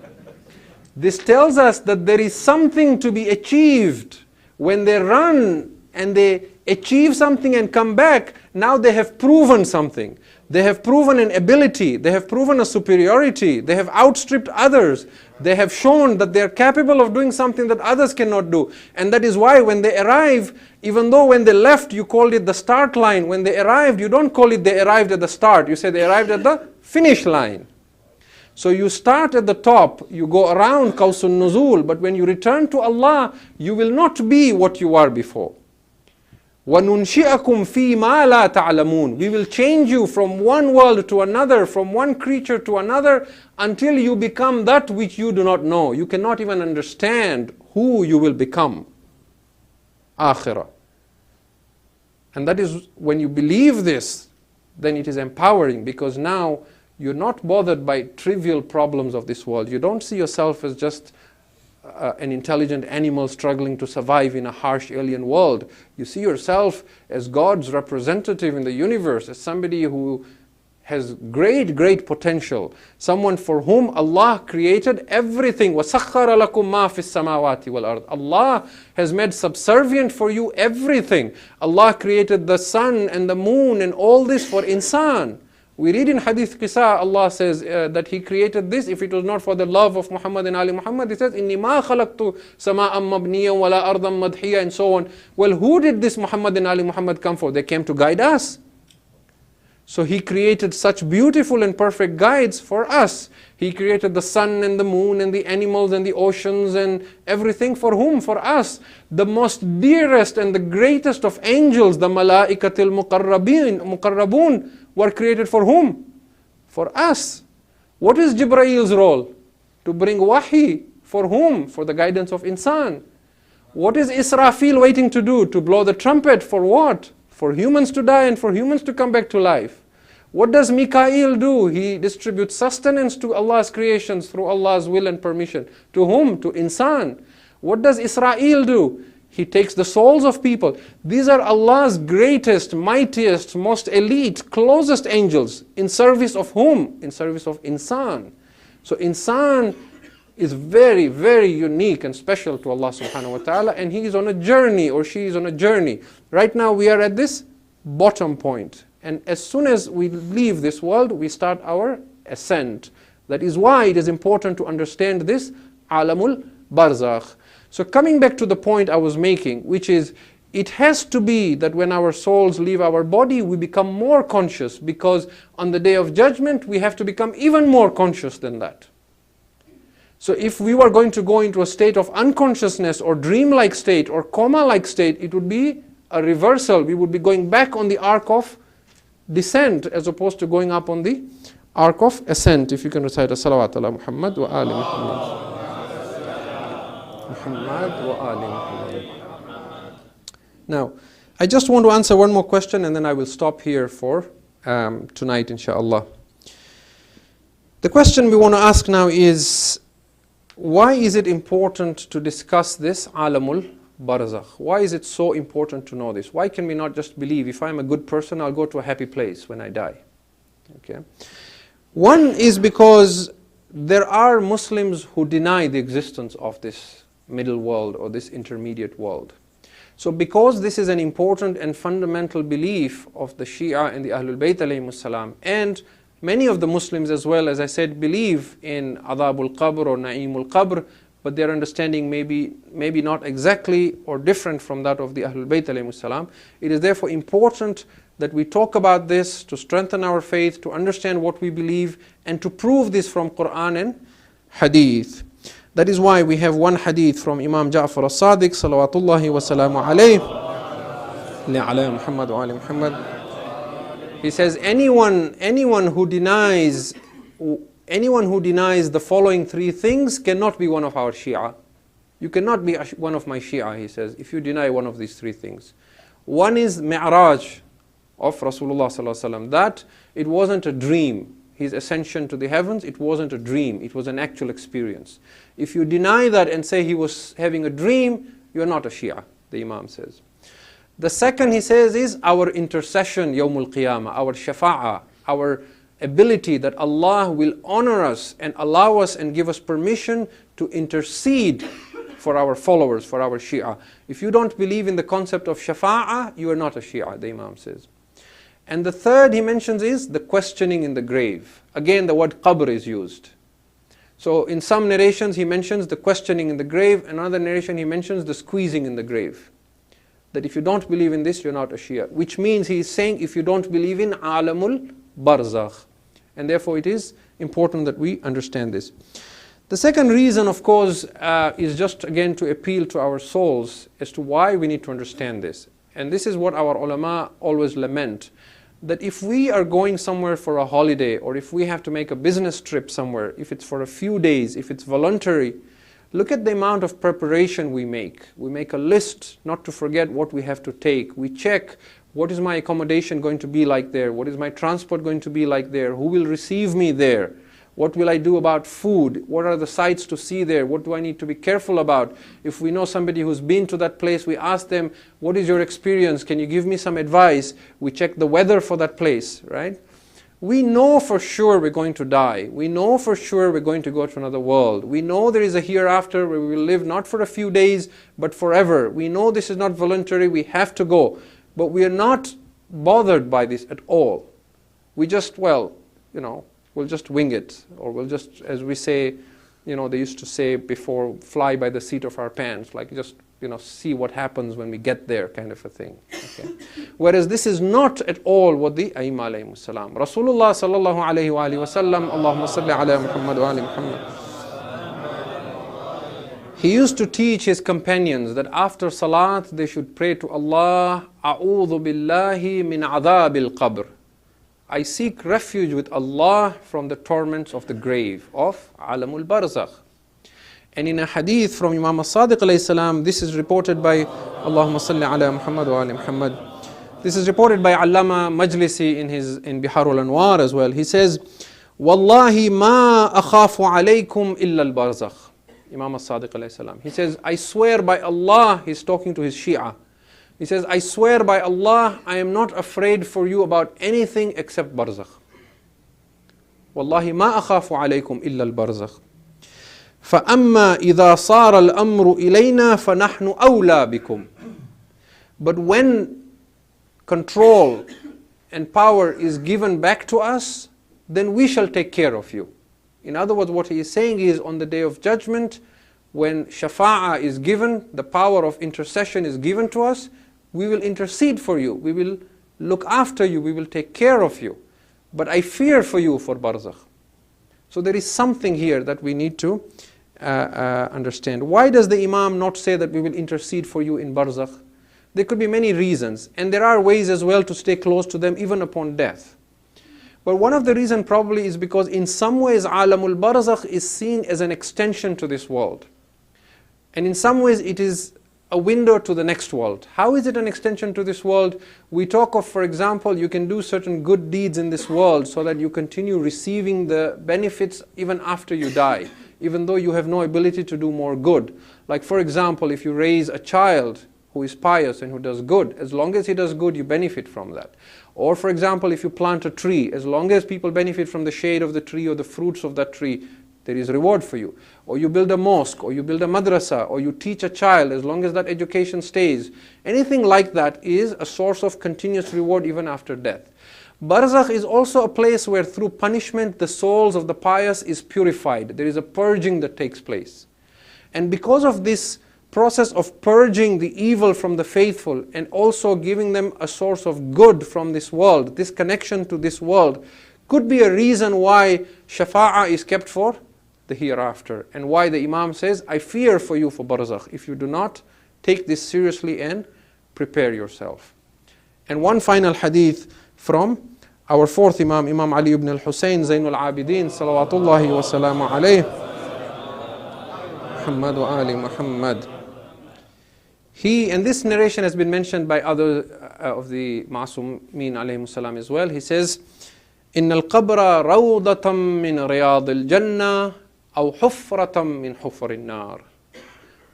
This tells us that there is something to be achieved. When they run and they achieve something and come back, now they have proven something. They have proven an ability, they have proven a superiority, they have outstripped others, they have shown that they are capable of doing something that others cannot do. And that is why when they arrive, even though when they left you called it the start line, when they arrived you don't call it they arrived at the start, you say they arrived at the finish line. So you start at the top, you go around Qawsun Nuzul, but when you return to Allah, you will not be what you are before. وَنُنْشِئَكُمْ فِي مَا لَا تَعْلَمُونَ. We will change you from one world to another, from one creature to another, until you become that which you do not know. You cannot even understand who you will become. Akhirah. And that is, when you believe this, then it is empowering, because now you're not bothered by trivial problems of this world. You don't see yourself as just an intelligent animal struggling to survive in a harsh alien world. You see yourself as God's representative in the universe, as somebody who has great potential, someone for whom Allah created everything. وَسَخَّرَ لَكُم مَا فِي السَّمَاوَاتِ وَالْأَرْضِ. Allah has made subservient for you everything. Allah created the sun and the moon and all this for insan. We read in Hadith Qisa, Allah says that He created this. If it was not for the love of Muhammad and Ali Muhammad, He says, إِنِّي مَا خَلَقْتُ سَمَاءً مَبْنِيًا وَلَا أَرْضًا مَدْحِيًا, and so on. Well, who did this Muhammad and Ali Muhammad come for? They came to guide us. So He created such beautiful and perfect guides for us. He created the sun and the moon and the animals and the oceans and everything for whom? For us. The most dearest and the greatest of angels, the malaikatil muqarrabun, were created for whom? For us. What is Jibrail's role? To bring wahi. For whom? For the guidance of insan. What is Israfil waiting to do? To blow the trumpet. For what? For humans to die and for humans to come back to life. What does Mikael do? He distributes sustenance to Allah's creations through Allah's will and permission. To whom? To insan. What does Israel do? He takes the souls of people. These are Allah's greatest, mightiest, most elite, closest angels. In service of whom? In service of insan. So insan is very unique and special to Allah subhanahu wa ta'ala, and he is on a journey, or she is on a journey. Right now we are at this bottom point. And as soon as we leave this world, we start our ascent. That is why it is important to understand this Aalamul Barzakh. So coming back to the point I was making, which is, it has to be that when our souls leave our body, we become more conscious, because on the day of judgment, we have to become even more conscious than that. So if we were going to go into a state of unconsciousness or dream-like state or coma-like state, it would be a reversal. We would be going back on the arc of descent as opposed to going up on the arc of ascent. If you can recite a salawat ala Muhammad wa ali Muhammad. Muhammad wa ali Muhammad. Now, I just want to answer one more question and then I will stop here for tonight, inshallah. The question we want to ask now is, why is it important to discuss this Aalamul Barzakh? Why is it so important to know this? Why can we not just believe, if I'm a good person, I'll go to a happy place when I die? Okay. One is because there are Muslims who deny the existence of this middle world or this intermediate world. So because this is an important and fundamental belief of the Shia and the Ahlul Bayt alayhimus salam, and many of the Muslims as well, as I said, believe in Adhabul Qabr or Na'imul Qabr, but their understanding may be not exactly or different from that of the Ahlul Bayt alayhimus salam. It is therefore important that we talk about this to strengthen our faith, to understand what we believe, and to prove this from Quran and Hadith. That is why we have one hadith from Imam Jaffer as-Sadiq, salawatullahi wa salamu alayhi, ala Muhammad wa ali Muhammad. He says, anyone who denies the following three things cannot be one of our Shia. You cannot be one of my Shia, he says, if you deny one of these three things. One is Mi'raj of Rasulullah sallallahu alaihi wasallam, that it wasn't a dream. His ascension to the heavens, it wasn't a dream, it was an actual experience. If you deny that and say he was having a dream, you're not a Shia, the Imam says. The second, he says, is our intercession, Yawmul Qiyamah, our shafa'ah, our ability that Allah will honor us and allow us and give us permission to intercede for our followers, for our Shia. If you don't believe in the concept of shafa'ah, you are not a Shia, the Imam says. And the third he mentions is the questioning in the grave. Again, the word qabr is used. So in some narrations he mentions the questioning in the grave, another narration he mentions the squeezing in the grave. That if you don't believe in this, you're not a Shia. Which means he is saying if you don't believe in Aalamul Barzakh. And therefore it is important that we understand this. The second reason, of course, is just again to appeal to our souls as to why we need to understand this. And this is what our ulama always lament. That if we are going somewhere for a holiday, or if we have to make a business trip somewhere, if it's for a few days, if it's voluntary, look at the amount of preparation we make. We make a list not to forget what we have to take. We check, what is my accommodation going to be like there? What is my transport going to be like there? Who will receive me there? What will I do about food? What are the sights to see there? What do I need to be careful about? If we know somebody who's been to that place, we ask them, what is your experience? Can you give me some advice? We check the weather for that place, right? We know for sure we're going to die. We know for sure we're going to go to another world. We know there is a hereafter where we will live not for a few days, but forever. We know this is not voluntary, we have to go. But we are not bothered by this at all. We just, we'll just wing it, or we'll just, as we say, they used to say before, fly by the seat of our pants, like just, see what happens when we get there, kind of a thing. Okay? Whereas this is not at all what the Aimma alayhimus salam. Rasulullah sallallahu alayhi wa alihi wa sallam, Allahumma salli ala Muhammad wa ali Muhammad. He used to teach his companions that after salat, they should pray to Allah, A'udhu billahi min adhabil qabr. I seek refuge with Allah from the torments of the grave, of Aalamul Barzakh. And in a hadith from Imam as-Sadiq alayhi salam, this is reported by Allahumma salli ala Muhammad wa ali Muhammad. This is reported by Allama Majlisi in Biharul Anwar as well. He says, Wallahi ma akhafu alaykum illa al-Barzakh. Imam as-Sadiq alayhi salam. He says, I swear by Allah, he's talking to his Shia. He says, I swear by Allah, I am not afraid for you about anything except Barzakh. Wallahi ma akhafu alaykum illa al-Barzakh. فَأَمَّا إِذَا صَارَ الْأَمْرُ إِلَيْنَا فَنَحْنُ أَوْلَى بِكُمْ. But when control and power is given back to us, then we shall take care of you. In other words, what he is saying is, on the day of judgment, when shafa'ah is given, the power of intercession is given to us, we will intercede for you, we will look after you, we will take care of you. But I fear for you for barzakh. So there is something here that we need to understand. Why does the Imam not say that we will intercede for you in barzakh? There could be many reasons, and there are ways as well to stay close to them even upon death. But one of the reasons probably is because in some ways Aalamul Barzakh is seen as an extension to this world. And in some ways it is a window to the next world. How is it an extension to this world? We talk of, for example, you can do certain good deeds in this world so that you continue receiving the benefits even after you die, even though you have no ability to do more good. Like for example, if you raise a child who is pious and who does good, as long as he does good, you benefit from that. Or for example, if you plant a tree, as long as people benefit from the shade of the tree or the fruits of that tree, there is reward for you. Or you build a mosque, or you build a madrasa, or you teach a child, as long as that education stays. Anything like that is a source of continuous reward even after death. Barzakh is also a place where through punishment the souls of the pious is purified. There is a purging that takes place. And because of this process of purging the evil from the faithful and also giving them a source of good from this world, this connection to this world, could be a reason why shafa'ah is kept for the hereafter, and why the Imam says, I fear for you for barzakh, if you do not take this seriously and prepare yourself. And one final hadith from our fourth Imam, Imam Ali ibn al-Husayn, Zainul Abidin, salawatullahi wa salamu alayhi, Muhammad wa ali Muhammad. And this narration has been mentioned by other of the Ma'asumeen alayhimus salam as well. He says, إن القبر روضة من رياض الجنة أو حفرة من حفر النار.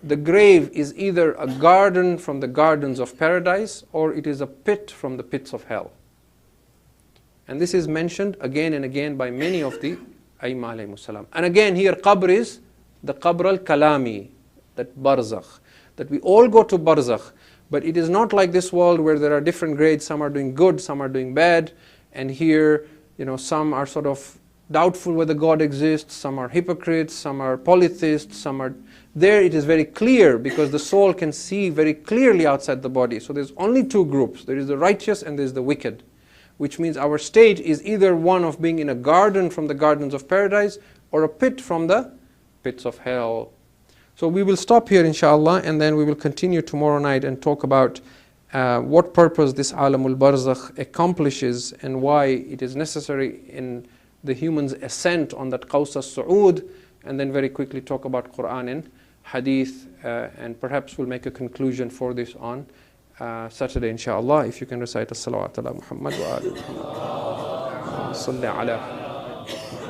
The grave is either a garden from the gardens of paradise, or it is a pit from the pits of hell. And this is mentioned again and again by many of the Aimma alayhimus salam. And again here qabr is the qabr al-kalami, that barzakh, that we all go to barzakh. But it is not like this world where there are different grades, some are doing good, some are doing bad, and here some are sort of doubtful whether God exists, some are hypocrites, some are polytheists, some are... There it is very clear because the soul can see very clearly outside the body. So there's only two groups. There is the righteous and there is the wicked. Which means our state is either one of being in a garden from the gardens of paradise or a pit from the pits of hell. So we will stop here inshallah, and then we will continue tomorrow night and talk about what purpose this Aalamul Barzakh accomplishes and why it is necessary in the human's ascent on that Qaws as-Su'ud, and then very quickly talk about Quran and Hadith, and perhaps we'll make a conclusion for this on Saturday inshallah. If you can recite as-salawat ala Muhammad wa ali Muhammad. Salli ala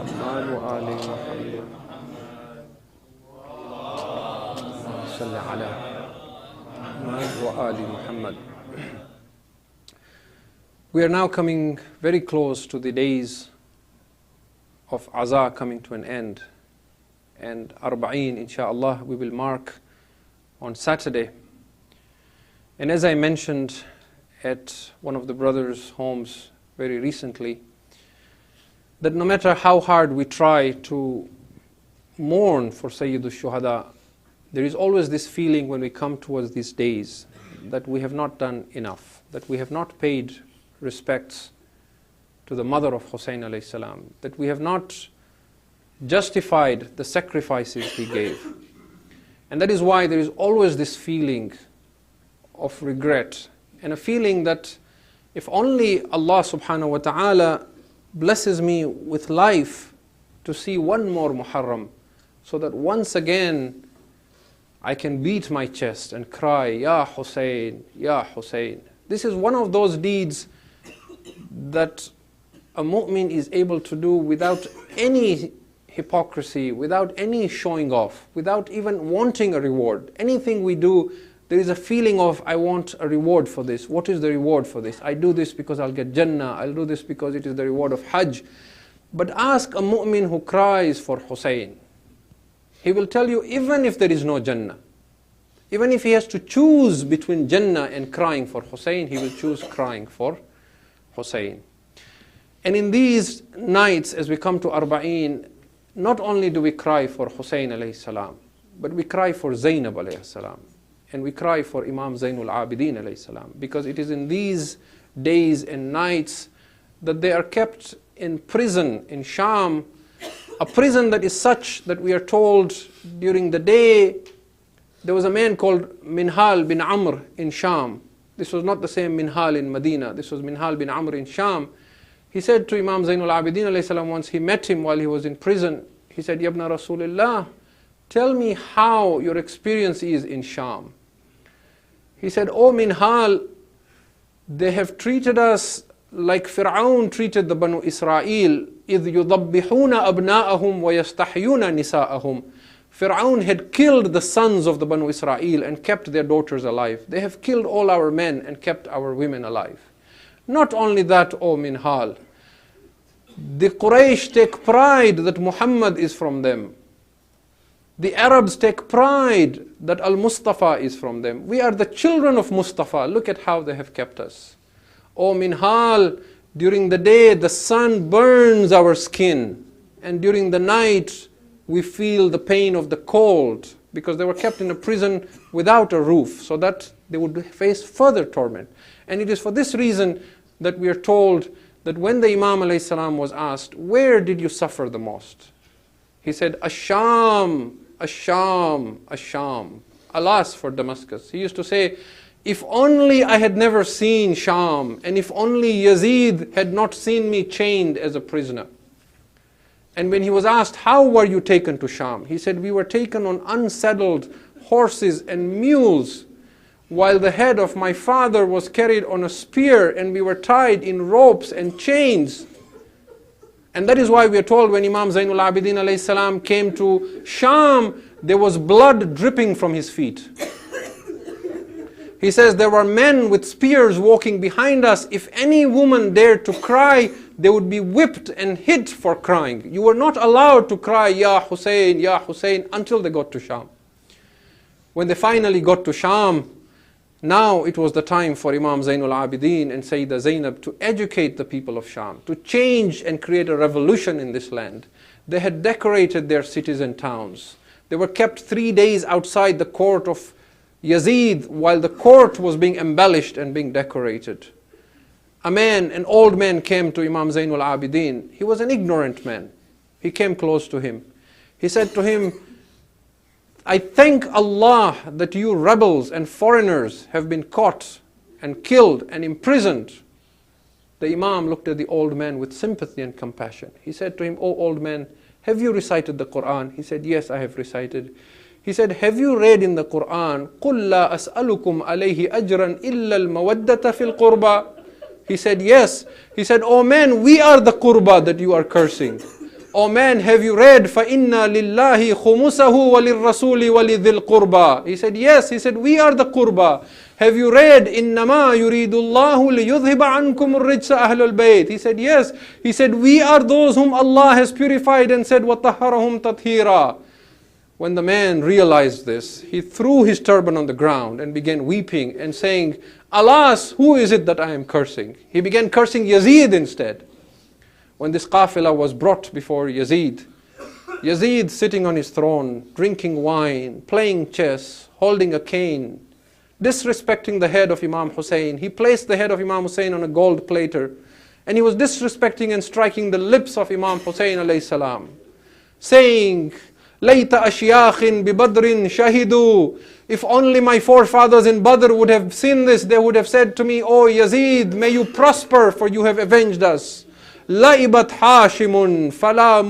Muhammad wa ali Muhammad. Salli ala Muhammad wa ali Muhammad. We are now coming very close to the days of Aza coming to an end, and Arba'een inshallah we will mark on Saturday. And as I mentioned at one of the brothers' homes very recently, that no matter how hard we try to mourn for Sayyidul Shuhada, there is always this feeling when we come towards these days that we have not done enough, that we have not paid respects to the mother of Hussein alayhi salam, that we have not justified the sacrifices he gave. And that is why there is always this feeling of regret, and a feeling that if only Allah subhanahu wa ta'ala blesses me with life to see one more Muharram, so that once again I can beat my chest and cry, Ya Hussein, Ya Hussein. This is one of those deeds that a mu'min is able to do without any hypocrisy, without any showing off, without even wanting a reward. Anything we do, there is a feeling of, I want a reward for this. What is the reward for this? I do this because I'll get Jannah. I'll do this because it is the reward of Hajj. But ask a mu'min who cries for Hussein. He will tell you, even if there is no Jannah, even if he has to choose between Jannah and crying for Hussein, he will choose crying for Hussein. And in these nights, as we come to Arba'een, not only do we cry for Hussein alayhi salam, but we cry for Zainab alayhi salam. And we cry for Imam Zainul Abidin alayhi salam, because it is in these days and nights that they are kept in prison in Sham, a prison that is such that we are told during the day there was a man called Minhal bin Amr in Sham. This was not the same Minhal in Medina, this was Minhal bin Amr in Sham. He said to Imam Zainul Abidin alayhi salam once, he met him while he was in prison, he said, Yabna Rasulullah, tell me how your experience is in Sham. He said, Oh Minhal, they have treated us like Fir'aun treated the Banu Israel. إِذْ يُضَبِّحُونَ أَبْنَاءَهُمْ وَيَسْتَحْيُونَ نِسَاءَهُم. Fir'aun had killed the sons of the Banu Israel and kept their daughters alive. They have killed all our men and kept our women alive. Not only that, O Minhal, the Quraysh take pride that Muhammad is from them. The Arabs take pride that Al-Mustafa is from them. We are the children of Mustafa. Look at how they have kept us. O Minhal, during the day the sun burns our skin, and during the night we feel the pain of the cold, because they were kept in a prison without a roof, so that they would face further torment. And it is for this reason that we are told that when the Imam alayhi salam was asked, where did you suffer the most? He said, Asham, Asham, Asham. Alas for Damascus. He used to say, if only I had never seen Sham, and if only Yazid had not seen me chained as a prisoner. And when he was asked, how were you taken to Sham? He said, we were taken on unsaddled horses and mules, while the head of my father was carried on a spear, and we were tied in ropes and chains. And that is why we are told when Imam Zainul Abidin alayhi salam came to Sham, there was blood dripping from his feet. He says, there were men with spears walking behind us. If any woman dared to cry, they would be whipped and hit for crying. You were not allowed to cry, Ya Hussein, until they got to Sham. When they finally got to Sham, now it was the time for Imam Zainul Abidin and Sayyidah Zainab to educate the people of Sham, to change and create a revolution in this land. They had decorated their cities and towns. They were kept 3 days outside the court of Yazid while the court was being embellished and being decorated. An old man came to Imam Zainul Abidin. He was an ignorant man. He came close to him. He said to him, I thank Allah that you rebels and foreigners have been caught and killed and imprisoned. The Imam looked at the old man with sympathy and compassion. He said to him, O old man, have you recited the Quran? He said, yes, I have recited. He said, have you read in the Quran, قُلْ لَا أَسْأَلُكُمْ عَلَيْهِ أَجْرًا إِلَّا الْمَوَدَّةَ فِي الْقُرْبَى. He said, yes. He said, oh man, we are the qurba that you are cursing. Oh man, have you read, فَإِنَّا لِلَّهِ خُمُسَهُ وَلِلرَّسُولِ وَلِذِي الْقُرْبَى. He said, yes. He said, we are the qurba. Have you read, إِنَّمَا يُرِيدُ اللَّهُ لِيُذْهِبَ عَنْكُمُ الرِّجْسَ أَهْلَ الْبَيْتِ. He said, yes. He said, we are those whom Allah has purified and said, وَطَهَّرَهُمْ تَطْهِيرًا. When the man realized this, he threw his turban on the ground and began weeping and saying, alas, who is it that I am cursing? He began cursing Yazid instead. When this qafilah was brought before Yazid, Yazid sitting on his throne, drinking wine, playing chess, holding a cane, disrespecting the head of Imam Hussein. He placed the head of Imam Hussein on a gold platter, and he was disrespecting and striking the lips of Imam Hussein alayhi salam, saying, لَيْتَ أَشْيَاخٍ بِبَدْرٍ شَهِدُوا. If only my forefathers in Badr would have seen this, they would have said to me, O Yazid, may you prosper, for you have avenged us. لَإِبَتْ حَاشِمٌ فَلَا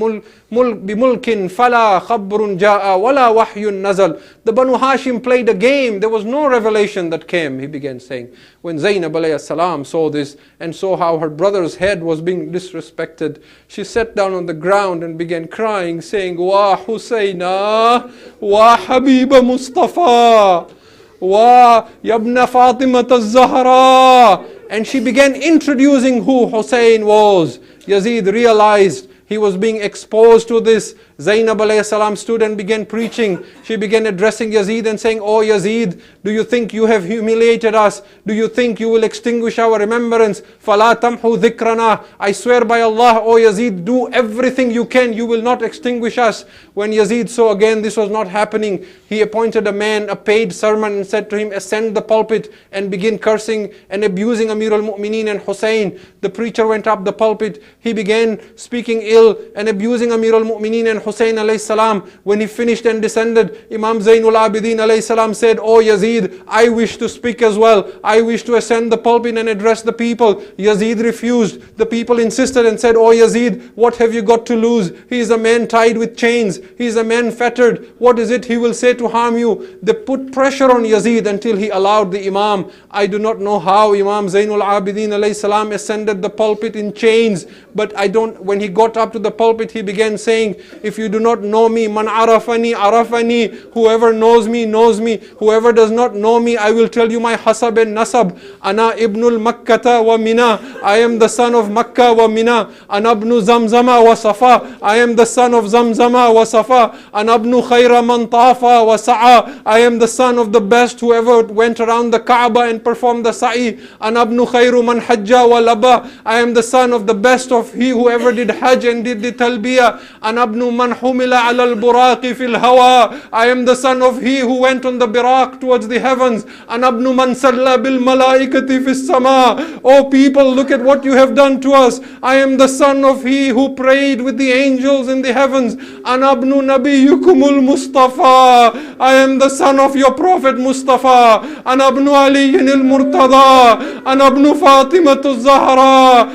بِمُلْكٍ فَلَا خَبْرٌ جَاءَ وَلَا وَحْيٌ نَزَلْ. The Banu Hashim played a game. There was no revelation that came, he began saying. When Zainab alayhi salam saw this and saw how her brother's head was being disrespected, she sat down on the ground and began crying, saying, Wa Husayna, Wa Habiba Mustafa, Wa Yabna Fatimat al-Zahra. And she began introducing who Hussein was. Yazid realized he was being exposed to this Zainab alayhi salam stood and began preaching. She began addressing Yazid and saying, "Oh Yazid, do you think you have humiliated us? Do you think you will extinguish our remembrance? فَلَا تَمْحُ ذِكْرَنَا. I swear by Allah, O Yazid, do everything you can. You will not extinguish us." When Yazid saw again this was not happening, he appointed a man, a paid servant, and said to him, "Ascend the pulpit and begin cursing and abusing Amir al-Mu'mineen and Hussein." The preacher went up the pulpit. He began speaking ill and abusing Amir al-Mu'mineen and Hussein alayhi salam. When he finished and descended, Imam Zainul Abidin alayhi salam said, "Oh Yazid, I wish to speak as well. I wish to ascend the pulpit and address the people." Yazid refused. The people insisted and said, "Oh Yazid, what have you got to lose? He is a man tied with chains. He is a man fettered. What is it he will say to harm you?" They put pressure on Yazid until he allowed the Imam. I do not know how Imam Zainul Abidin alayhi salam ascended the pulpit in chains, but when he got up to the pulpit, he began saying, "If you do not know me, man arafani arafani, whoever knows me knows me. Whoever does not know me, I will tell you my hasab and nasab. Ana ibnul Makkata wa Mina. I am the son of Makkah wa Mina. Ana ibnu Zamzama wa Safa. I am the son of Zamzama wa Safa. Ana ibnu khayra man tafa wa sa'a. I am the son of the best whoever went around the Kaaba and performed the sa'i. Ana ibnu khayru man hajja wa laba. I am the son of the best of he whoever did hajj and did the talbiyah. Ana ibnu man humila ala al-buraqi fil hawa. I am the son of he who went on the biraq towards the heavens. Ana ibnu man salla bil malaikati fis sama. Oh people, look at what you have done to us. I am the son of he who prayed with the angels in the heavens. Ana ibnu nabiyyukumul Mustafa. I am the son of your prophet Mustafa. Ana ibnu aliyin al-murtada. Ana ibnu Fatimatu Zahra.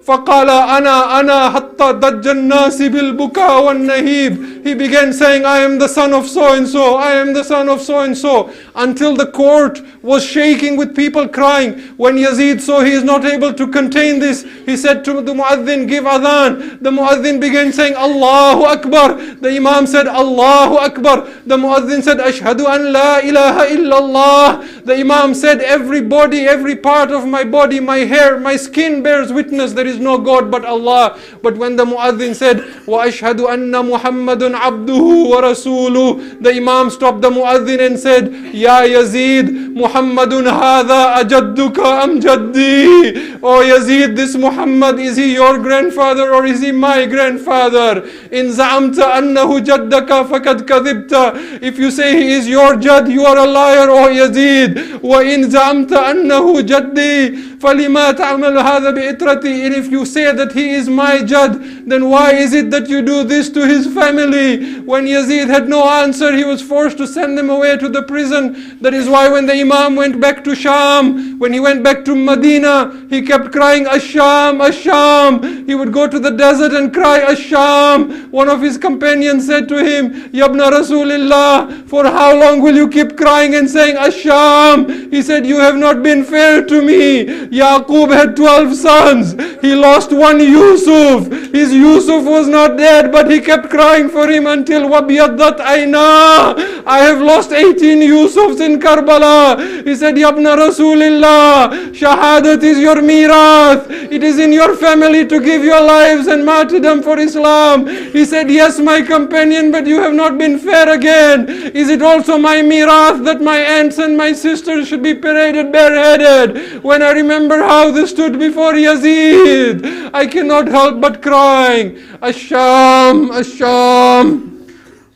فَقَالَ أَنَا حَتَّى دَجَّ النَّاسِ بِالْبُكَاءِ وَالنَّهِيبِ. He began saying, "I am the son of so-and-so, I am the son of so-and-so," until the court was shaking with people crying. When Yazid saw he is not able to contain this, he said to the Mu'adhin, "Give adhan." The Mu'adhin began saying, "Allahu Akbar." The Imam said, "Allahu Akbar." The Mu'adhin said, "Ashhadu an la ilaha illallah." The Imam said, "Every body, every part of my body, my hair, my skin bears witness there is no God but Allah." But when the Mu'adhin said, "Wa ashhadu anna Muhammadun abduhu wa rasuluh," the Imam stopped the Mu'adhin and said, "Ya Yazid, Muhammadun hadha ajadduka am jaddi." "Oh Yazid, this Muhammad, is he your grandfather or is he my grandfather?" "In za'amta annahu jaddaka fakad kadhibta." If you say he is your Jad, you are a liar, O Yazid. "Wa in za'amta annahu jaddi falima ta'mal hadha bi'itrati." And if you say that he is my Jad, then why is it that you do this to his family? When Yazid had no answer, he was forced to send them away to the prison. That is why when the Imam went back to Sham, when he went back to Medina, he kept crying, "Ash-Sham, Ash-Sham." He would go to the desert and cry, "Ash-Sham." One of his companions said to him, "Yabna Rasulillah, for how long will you keep crying and saying Ash-Sham?" He said, "You have not been fair to me." Yaqub had 12 sons. He lost one, Yusuf. His Yusuf was not dead, but he kept crying for him until wabiyaddat aina. I have lost 18 Yusufs in Karbala. He said, "Yabna Rasulillah, shahadat is your mirath. It is in your family to give your lives and martyrdom for Islam." He said, "Yes, my companion, but you have not been fair again. Is it also my mirath that my aunts and my sisters should be paraded bareheaded?" When I remember how they stood before Yazid, I cannot help but crying, "Ash-Sham, Ash-Sham."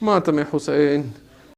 Matame Hussein.